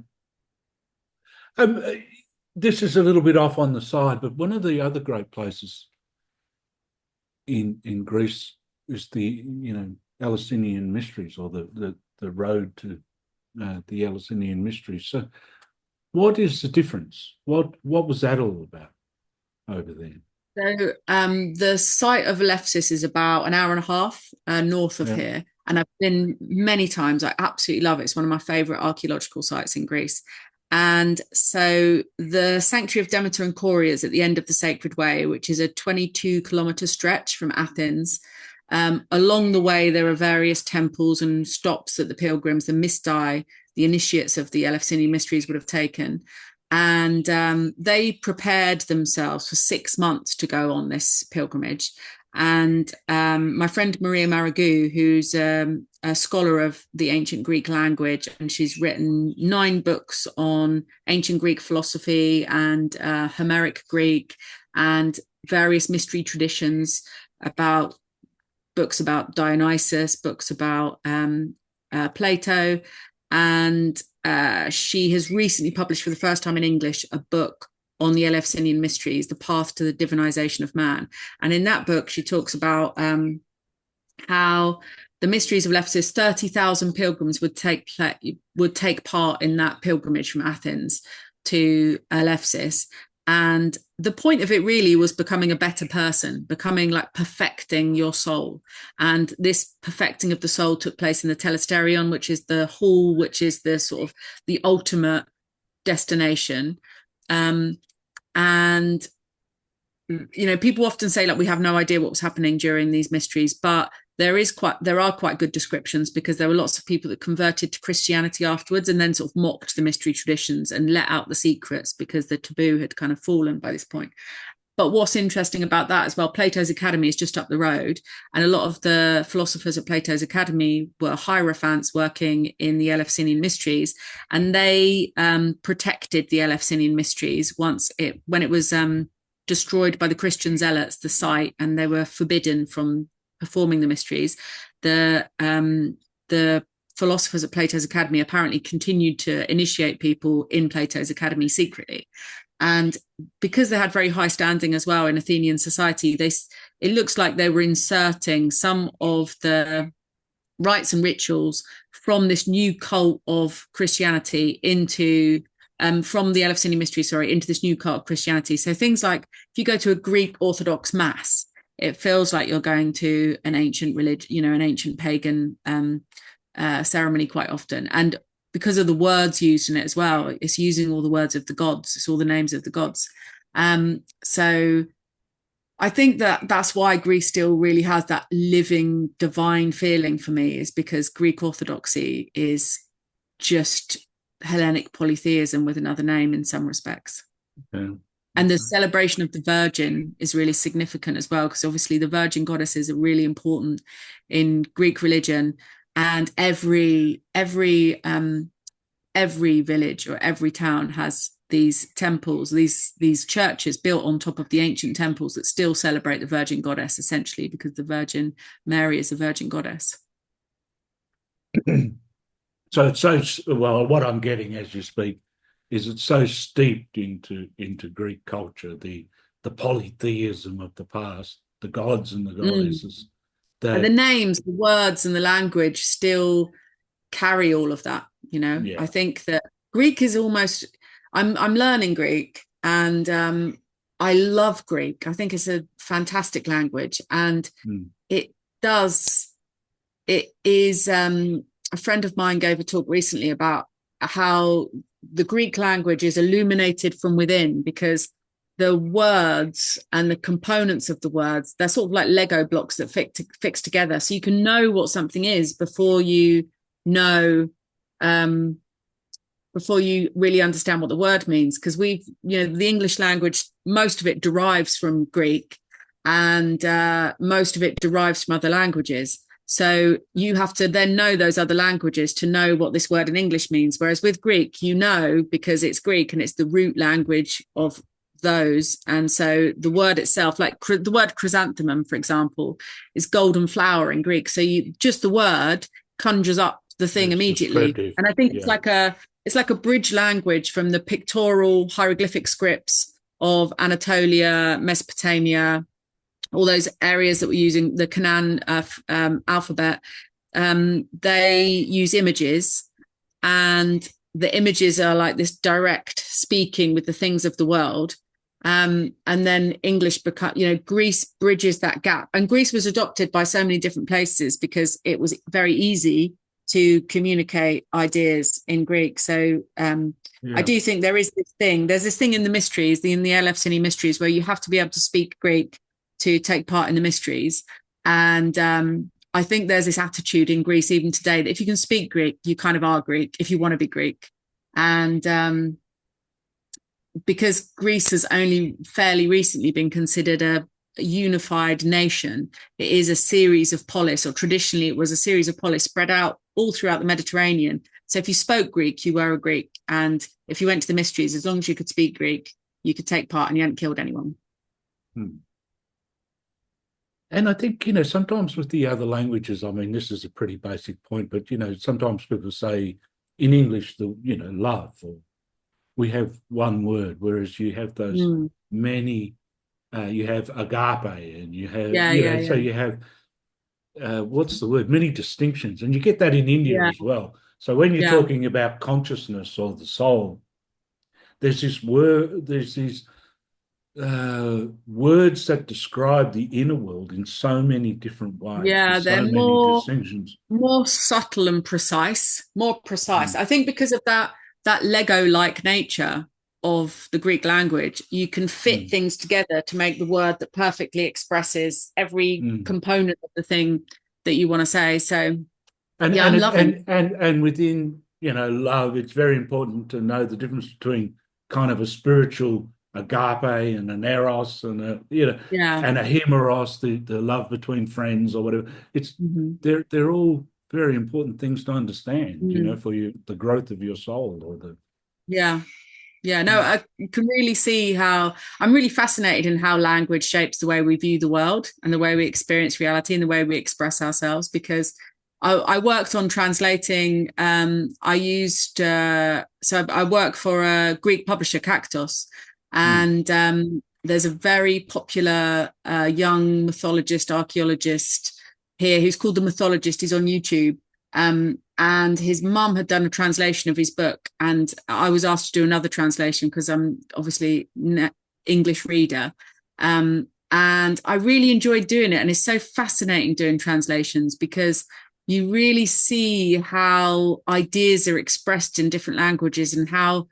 This is a little bit off on the side, but one of the other great places in Greece is the Alisinian Mysteries, or the road to the Eleusinian Mysteries. So, what is the difference? What was that all about over there? So the site of Elefsis is about an hour and a half north of here, and I've been many times. I absolutely love it. It's one of my favourite archaeological sites in Greece. And so the Sanctuary of Demeter and Kore is at the end of the Sacred Way, which is a 22-kilometre stretch from Athens. Along the way, there are various temples and stops that the pilgrims, the Mysti, the initiates of the Eleusinian Mysteries, would have taken. And they prepared themselves for 6 months to go on this pilgrimage. And my friend Maria Maragou, who's a scholar of the ancient Greek language, and she's written 9 books on ancient Greek philosophy and Homeric Greek and various mystery traditions, about books about Dionysus, books about Plato. And she has recently published for the first time in English a book on the Eleusinian Mysteries, the path to the divinization of man. And in that book, she talks about how the mysteries of Ephesus, 30,000 pilgrims would take part in that pilgrimage from Athens to Ephesus. And the point of it really was becoming a better person, becoming like perfecting your soul. And this perfecting of the soul took place in the Telesterion, which is the hall, which is the sort of the ultimate destination. And people often say, like, we have no idea what was happening during these mysteries, but there are quite good descriptions, because there were lots of people that converted to Christianity afterwards and then sort of mocked the mystery traditions and let out the secrets because the taboo had kind of fallen by this point. But what's interesting about that as well, Plato's Academy is just up the road, and a lot of the philosophers at Plato's Academy were hierophants working in the Eleusinian Mysteries, and they protected the Eleusinian Mysteries when it was destroyed by the Christian zealots, the site, and they were forbidden from performing the mysteries. The philosophers at Plato's Academy apparently continued to initiate people in Plato's Academy secretly. And because they had very high standing as well in Athenian society, it looks like they were inserting some of the rites and rituals from this new cult of Christianity into from the Eleusinian Mysteries, into this new cult of Christianity. So things like, if you go to a Greek Orthodox mass, it feels like you're going to an ancient religion, an ancient pagan ceremony quite often. And because of the words used in it as well, it's using all the words of the gods, it's all the names of the gods. So I think that's why Greece still really has that living divine feeling for me, is because Greek Orthodoxy is just Hellenic polytheism with another name in some respects. Okay. And the celebration of the Virgin is really significant as well, because obviously the Virgin goddesses are really important in Greek religion. And every village or every town has these temples, these churches built on top of the ancient temples that still celebrate the Virgin Goddess, essentially, because the Virgin Mary is a Virgin Goddess. So it's so well. What I'm getting as you speak is it's so steeped into Greek culture, the polytheism of the past, the gods and the goddesses. And the names, the words, and the language still carry all of that. I think that Greek is almost. I'm learning Greek, and I love Greek. I think it's a fantastic language, and it is. A friend of mine gave a talk recently about how the Greek language is illuminated from within, because the words and the components of the words, they're sort of like Lego blocks that fix together. So you can know what something is before you know, before you really understand what the word means. Because the English language, most of it derives from Greek, and most of it derives from other languages. So you have to then know those other languages to know what this word in English means. Whereas with Greek, because it's Greek and it's the root language of those. And so the word itself, like the word chrysanthemum, for example, is golden flower in Greek. So just the word conjures up the thing immediately. And I think it's like a bridge language from the pictorial hieroglyphic scripts of Anatolia, Mesopotamia, all those areas that were using the Canaan alphabet. They use images, and the images are like this direct speaking with the things of the world. And then English Greece bridges that gap. And Greece was adopted by so many different places because it was very easy to communicate ideas in Greek. So I do think there's this thing in the mysteries, in the Eleusinian Mysteries, where you have to be able to speak Greek to take part in the mysteries. And I think there's this attitude in Greece even today that if you can speak Greek, you kind of are Greek if you want to be Greek. And because Greece has only fairly recently been considered a unified nation, it is a series of polis, or traditionally it was a series of polis spread out all throughout the Mediterranean. So if you spoke Greek, you were a Greek. And if you went to the mysteries, as long as you could speak Greek, you could take part and you hadn't killed anyone. And I think, sometimes with the other languages, I mean, this is a pretty basic point, but, sometimes people say in English, love, or we have one word, whereas you have those many, you have agape, and you have, so you have, what's the word? Many distinctions. And you get that in India as well. So when you're talking about consciousness or the soul, there's this word, there's these words that describe the inner world in so many different ways. They're more subtle and more precise. I think because of that Lego-like nature of the Greek language, you can fit things together to make the word that perfectly expresses every component of the thing that you want to say. So And yeah, and I'm it, loving. and within, love, it's very important to know the difference between kind of a spiritual agape and an eros and Yeah. and a hemeros, the love between friends or whatever. It's Mhm. they're all very important things to understand, Mm. for the growth of your soul or the Yeah. Yeah, no, yeah. I can really see how I'm really fascinated in how language shapes the way we view the world and the way we experience reality and the way we express ourselves. Because I worked on translating. I used so I work for a Greek publisher, Cactus, Mm. and there's a very popular young mythologist, archaeologist here who's called the Mythologist. He's on YouTube. And his mum had done a translation of his book, and I was asked to do another translation because I'm obviously an English reader. And I really enjoyed doing it, and it's so fascinating doing translations because you really see how ideas are expressed in different languages and how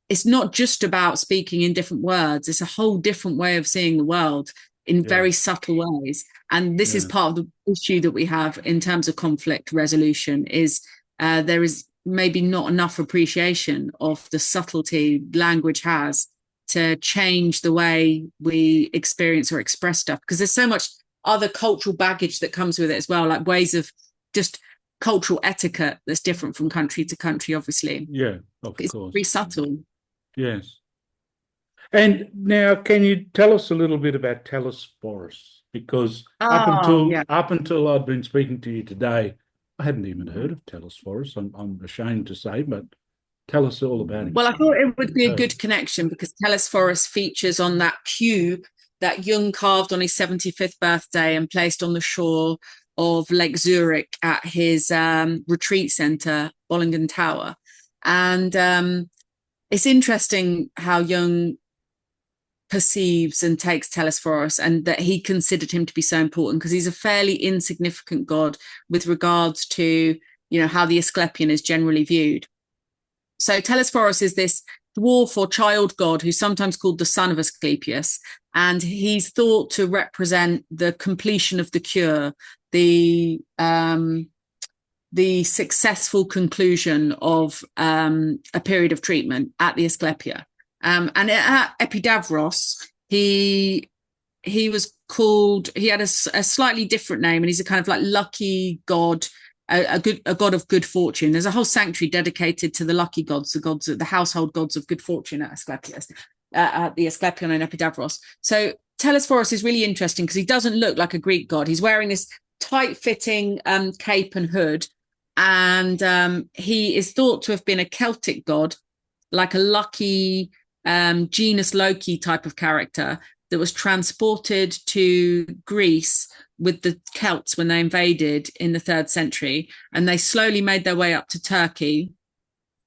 it's not just about speaking in different words, it's a whole different way of seeing the world in Yeah. very subtle ways. And this is Yeah. part of the issue that we have in terms of conflict resolution is there is maybe not enough appreciation of the subtlety language has to change the way we experience or express stuff, because there's so much other cultural baggage that comes with it as well, like ways of just cultural etiquette that's different from country to country, obviously. Yeah, of It's course. very subtle. Yes. And now, can you tell us a little bit about Telesphorus? Because up Oh, until yeah. up until I'd been speaking to you today, I hadn't even heard of Telesphorus. I'm ashamed to say, but tell us all about him. Well, I thought it would be a good connection because Telesphorus features on that cube that Jung carved on his 75th birthday and placed on the shore of Lake Zurich at his retreat center, Bollingen Tower. And it's interesting how Jung perceives and takes Telesphorus, and that he considered him to be so important because he's a fairly insignificant god with regards to, how the Asclepian is generally viewed. So Telesphorus is this dwarf or child god who's sometimes called the son of Eskeipius, and he's thought to represent the completion of the cure, the successful conclusion of a period of treatment at the Asklepia. And at Epidavros, he was called, he had a slightly different name, and he's a kind of like lucky god, a god of good fortune. There's a whole sanctuary dedicated to the lucky gods, the household gods of good fortune at Asclepius, at the Asclepion and Epidavros. So Telesphorus is really interesting because he doesn't look like a Greek god. He's wearing this tight-fitting cape and hood, and he is thought to have been a Celtic god, like a lucky genus Loki type of character that was transported to Greece with the Celts when they invaded in the 3rd century, and they slowly made their way up to Turkey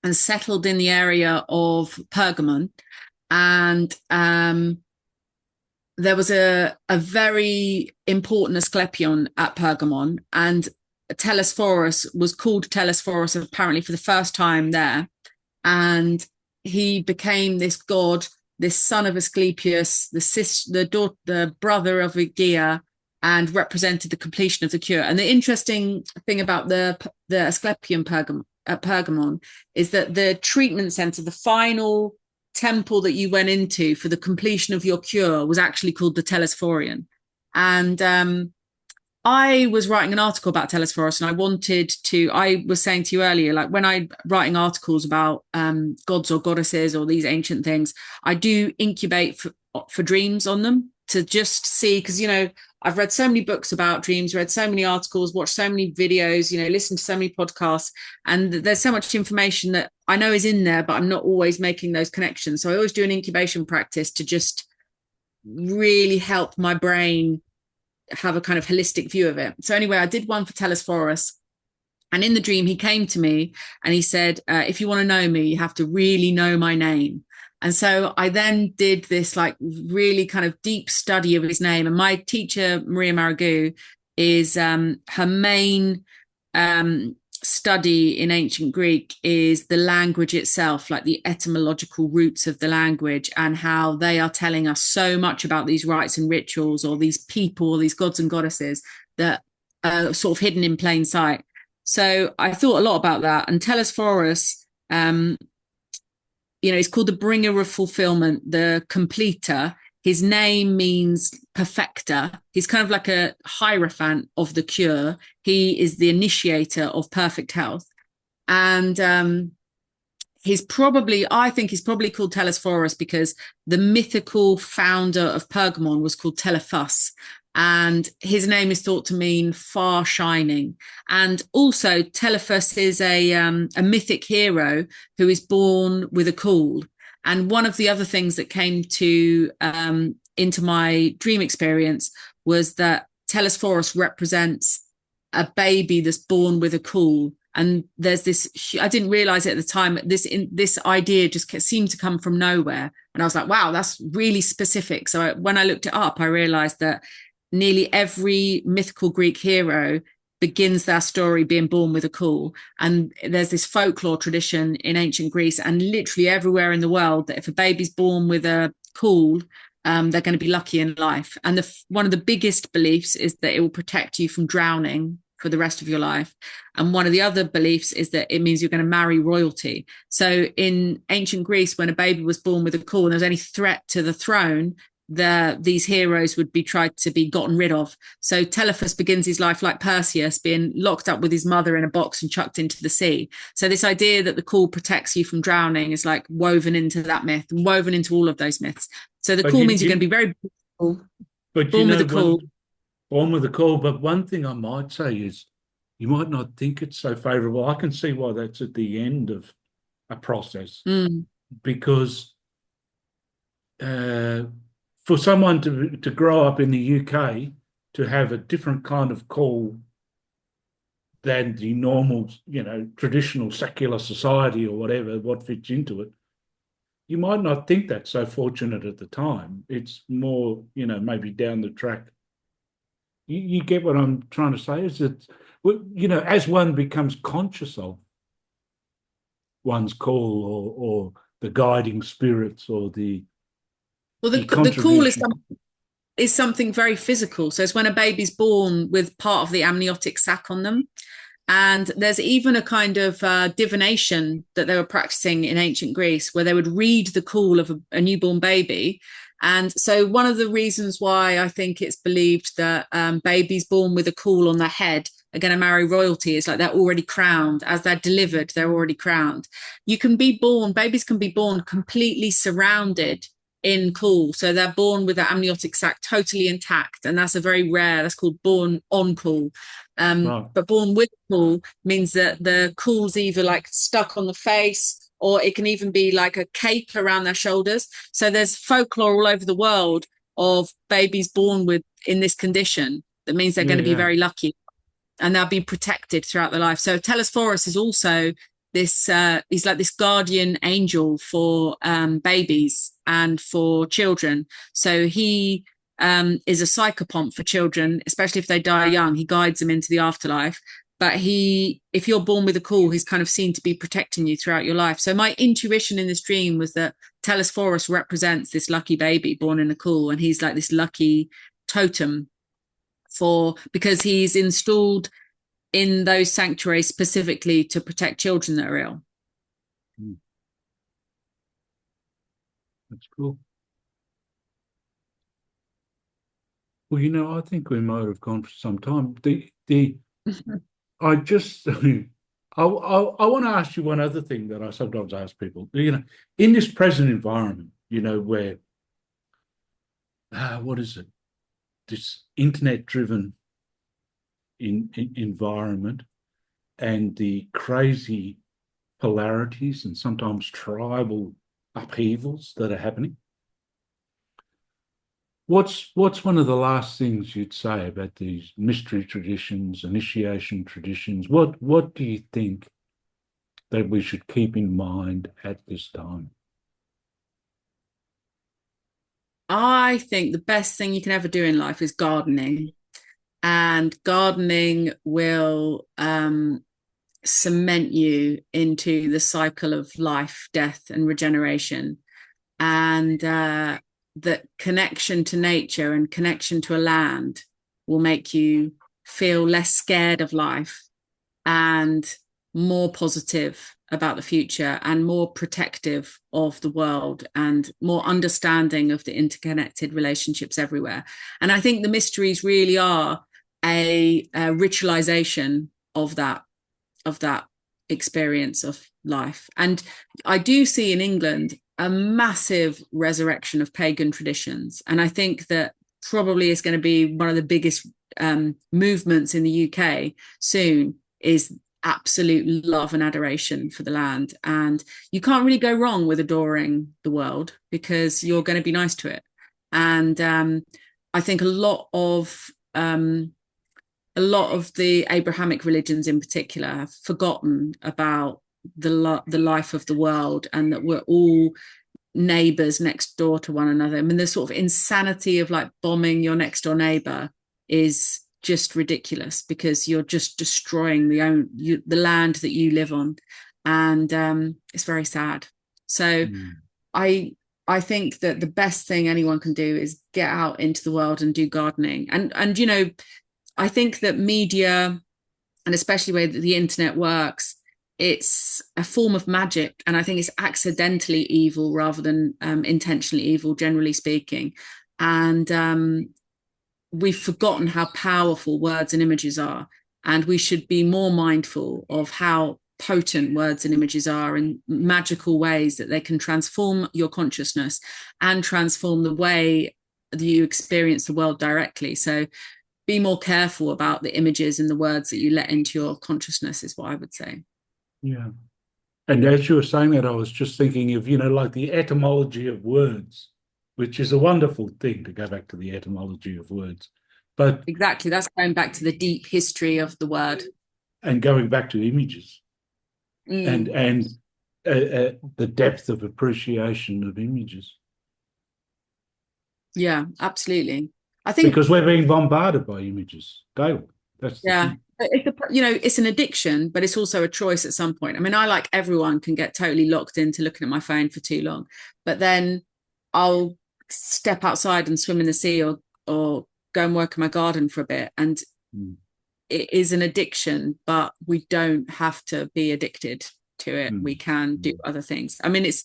and settled in the area of Pergamon. And there was a very important Asclepion at Pergamon, and Telesphorus was called Telesphorus apparently for the first time there. And he became this god, this son of Asclepius, the brother of Aegea, and represented the completion of the cure. And the interesting thing about the Asclepian at Pergamon is that the treatment center, the final temple that you went into for the completion of your cure, was actually called the Telesphorian. And I was writing an article about Telesphorus, and I was saying to you earlier, like when I'm writing articles about gods or goddesses or these ancient things, I do incubate for dreams on them to just see, because, I've read so many books about dreams, read so many articles, watched so many videos, listened to so many podcasts, and there's so much information that I know is in there, but I'm not always making those connections. So I always do an incubation practice to just really help my brain have a kind of holistic view of it. So anyway, I did one for Telesphorus, and in the dream he came to me and he said, if you want to know me, you have to really know my name. And so I then did this like really kind of deep study of his name. And my teacher, Maria Maragou, is her main study in ancient Greek is the language itself, like the etymological roots of the language, and how they are telling us so much about these rites and rituals, or these people, or these gods and goddesses, that sort of hidden in plain sight. So I thought a lot about that. And Telesphorus, he's called the bringer of fulfillment, the completer. His name means perfecter. He's kind of like a hierophant of the cure. He is the initiator of perfect health. And I think he's probably called Telesphorus because the mythical founder of Pergamon was called Telephus. And his name is thought to mean far shining. And also Telephus is a mythic hero who is born with a caul. And one of the other things that came into my dream experience was that Telesphorus represents a baby that's born with a caul. And there's this, I didn't realize it at the time, this idea just seemed to come from nowhere. And I was like, wow, that's really specific. So when I looked it up, I realized that nearly every mythical Greek hero begins their story being born with a caul. And there's this folklore tradition in ancient Greece and literally everywhere in the world that if a baby's born with a caul, they're going to be lucky in life. And one of the biggest beliefs is that it will protect you from drowning for the rest of your life. And one of the other beliefs is that it means you're going to marry royalty. So in ancient Greece, when a baby was born with a caul and there was any threat to the throne, these heroes would be tried to be gotten rid of. So Telephus begins his life like Perseus, being locked up with his mother in a box and chucked into the sea. So this idea that the caul protects you from drowning is like woven into that myth, woven into all of those myths. So the caul means you're going to be very beautiful, born with a caul. Born with a caul, but one thing I might say is you might not think it's so favourable. I can see why that's at the end of a process, because for someone to grow up in the UK to have a different kind of caul than the normal, traditional secular society or whatever, what fits into it, you might not think that's so fortunate at the time. It's more, maybe down the track. You get what I'm trying to say? Is that, as one becomes conscious of one's caul or the guiding spirits or the the caul is something very physical. So it's when a baby's born with part of the amniotic sac on them. And there's even a kind of divination that they were practicing in ancient Greece where they would read the caul of a newborn baby. And so one of the reasons why I think it's believed that babies born with a caul on their head are going to marry royalty is like they're already crowned. As they're delivered, they're already crowned. Babies can be born completely surrounded in caul. So they're born with the amniotic sac totally intact. And that's that's called born on caul. Right. But born with caul means that the caul's either like stuck on the face, or it can even be like a cape around their shoulders. So there's folklore all over the world of babies born in this condition. That means they're going to be very lucky and they'll be protected throughout their life. So Telesphorus is also this, he's like this guardian angel for babies and for children. So he is a psychopomp for children, especially if they die young. He guides them into the afterlife. But if you're born with a caul, he's kind of seen to be protecting you throughout your life. So my intuition in this dream was that Telesphorus represents this lucky baby born in a caul, and he's like this lucky totem because he's installed in those sanctuaries specifically to protect children that are ill. That's cool. Well, I think we might have gone for some time. I want to ask you one other thing that I sometimes ask people. In this present environment, where what is it? This internet-driven environment and the crazy polarities and sometimes tribal upheavals that are happening. What's one of the last things you'd say about these mystery traditions, initiation traditions? What do you think that we should keep in mind at this time? I think the best thing you can ever do in life is gardening. And gardening will cement you into the cycle of life, death, and regeneration. And that connection to nature and connection to a land will make you feel less scared of life and more positive about the future and more protective of the world and more understanding of the interconnected relationships everywhere. And I think the mysteries really are a ritualization of that experience of life. And I do see in England a massive resurrection of pagan traditions. And I think that probably is going to be one of the biggest movements in the UK soon, is absolute love and adoration for the land. And you can't really go wrong with adoring the world because you're going to be nice to it. And I think a lot of the Abrahamic religions in particular have forgotten about the life of the world, and that we're all neighbors next door to one another. I mean, the sort of insanity of like bombing your next door neighbor is just ridiculous, because you're just destroying the land that you live on, and it's very sad. So I think that the best thing anyone can do is get out into the world and do gardening. And you know, I think that media, and especially the way that the internet works, it's a form of magic, and I think it's accidentally evil rather than intentionally evil, generally speaking. And we've forgotten how powerful words and images are, and we should be more mindful of how potent words and images are in magical ways that they can transform your consciousness and transform the way that you experience the world directly. So be more careful about the images and the words that you let into your consciousness, is what I would say. Yeah. And as you were saying that, I was just thinking of, like the etymology of words, which is a wonderful thing, to go back to the etymology of words. But exactly, that's going back to the deep history of the word. And going back to images and the depth of appreciation of images. Yeah, absolutely. I think because we're being bombarded by images daily. That's the thing. It's an addiction, but it's also a choice at some point. I mean, I, like everyone, can get totally locked into looking at my phone for too long, but then I'll step outside and swim in the sea, or go and work in my garden for a bit. And it is an addiction, but we don't have to be addicted to it. We can do other things. I mean, it's,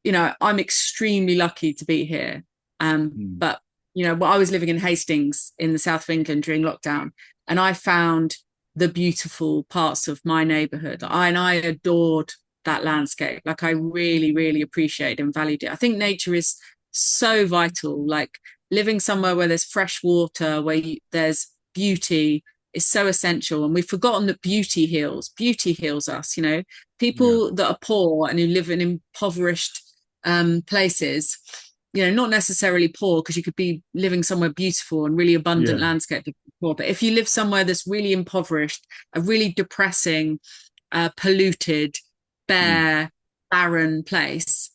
I'm extremely lucky to be here. But I was living in Hastings in the south of England during lockdown, and I found the beautiful parts of my neighborhood. I adored that landscape. Like, I really, really appreciated and valued it. I think nature is so vital. Like, living somewhere where there's fresh water, where there's beauty, is so essential. And we've forgotten that beauty heals. Beauty heals us. People that are poor and who live in impoverished places, not necessarily poor, because you could be living somewhere beautiful and really abundant landscape, poor. But if you live somewhere that's really impoverished, a really depressing, polluted, bare, barren place,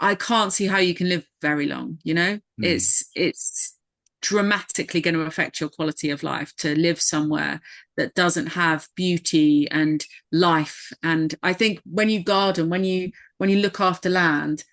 I can't see how you can live very long. It's dramatically going to affect your quality of life to live somewhere that doesn't have beauty and life. And I think when you garden, when you look after land,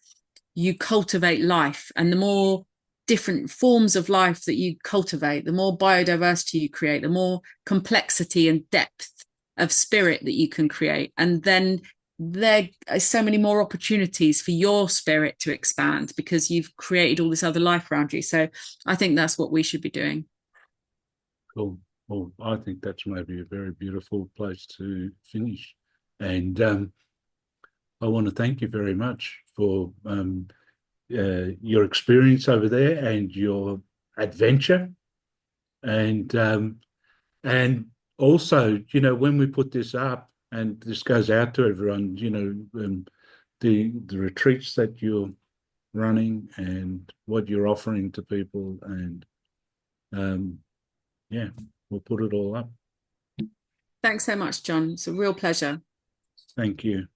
you cultivate life. And the more different forms of life that you cultivate, the more biodiversity you create, the more complexity and depth of spirit that you can create. And then there are so many more opportunities for your spirit to expand, because you've created all this other life around you. So I think that's what we should be doing. Cool. Well, I think that's maybe a very beautiful place to finish. And I want to thank you very much for your experience over there and your adventure. And also, when we put this up, and this goes out to everyone, the retreats that you're running and what you're offering to people, and we'll put it all up. Thanks so much, John. It's a real pleasure. Thank you.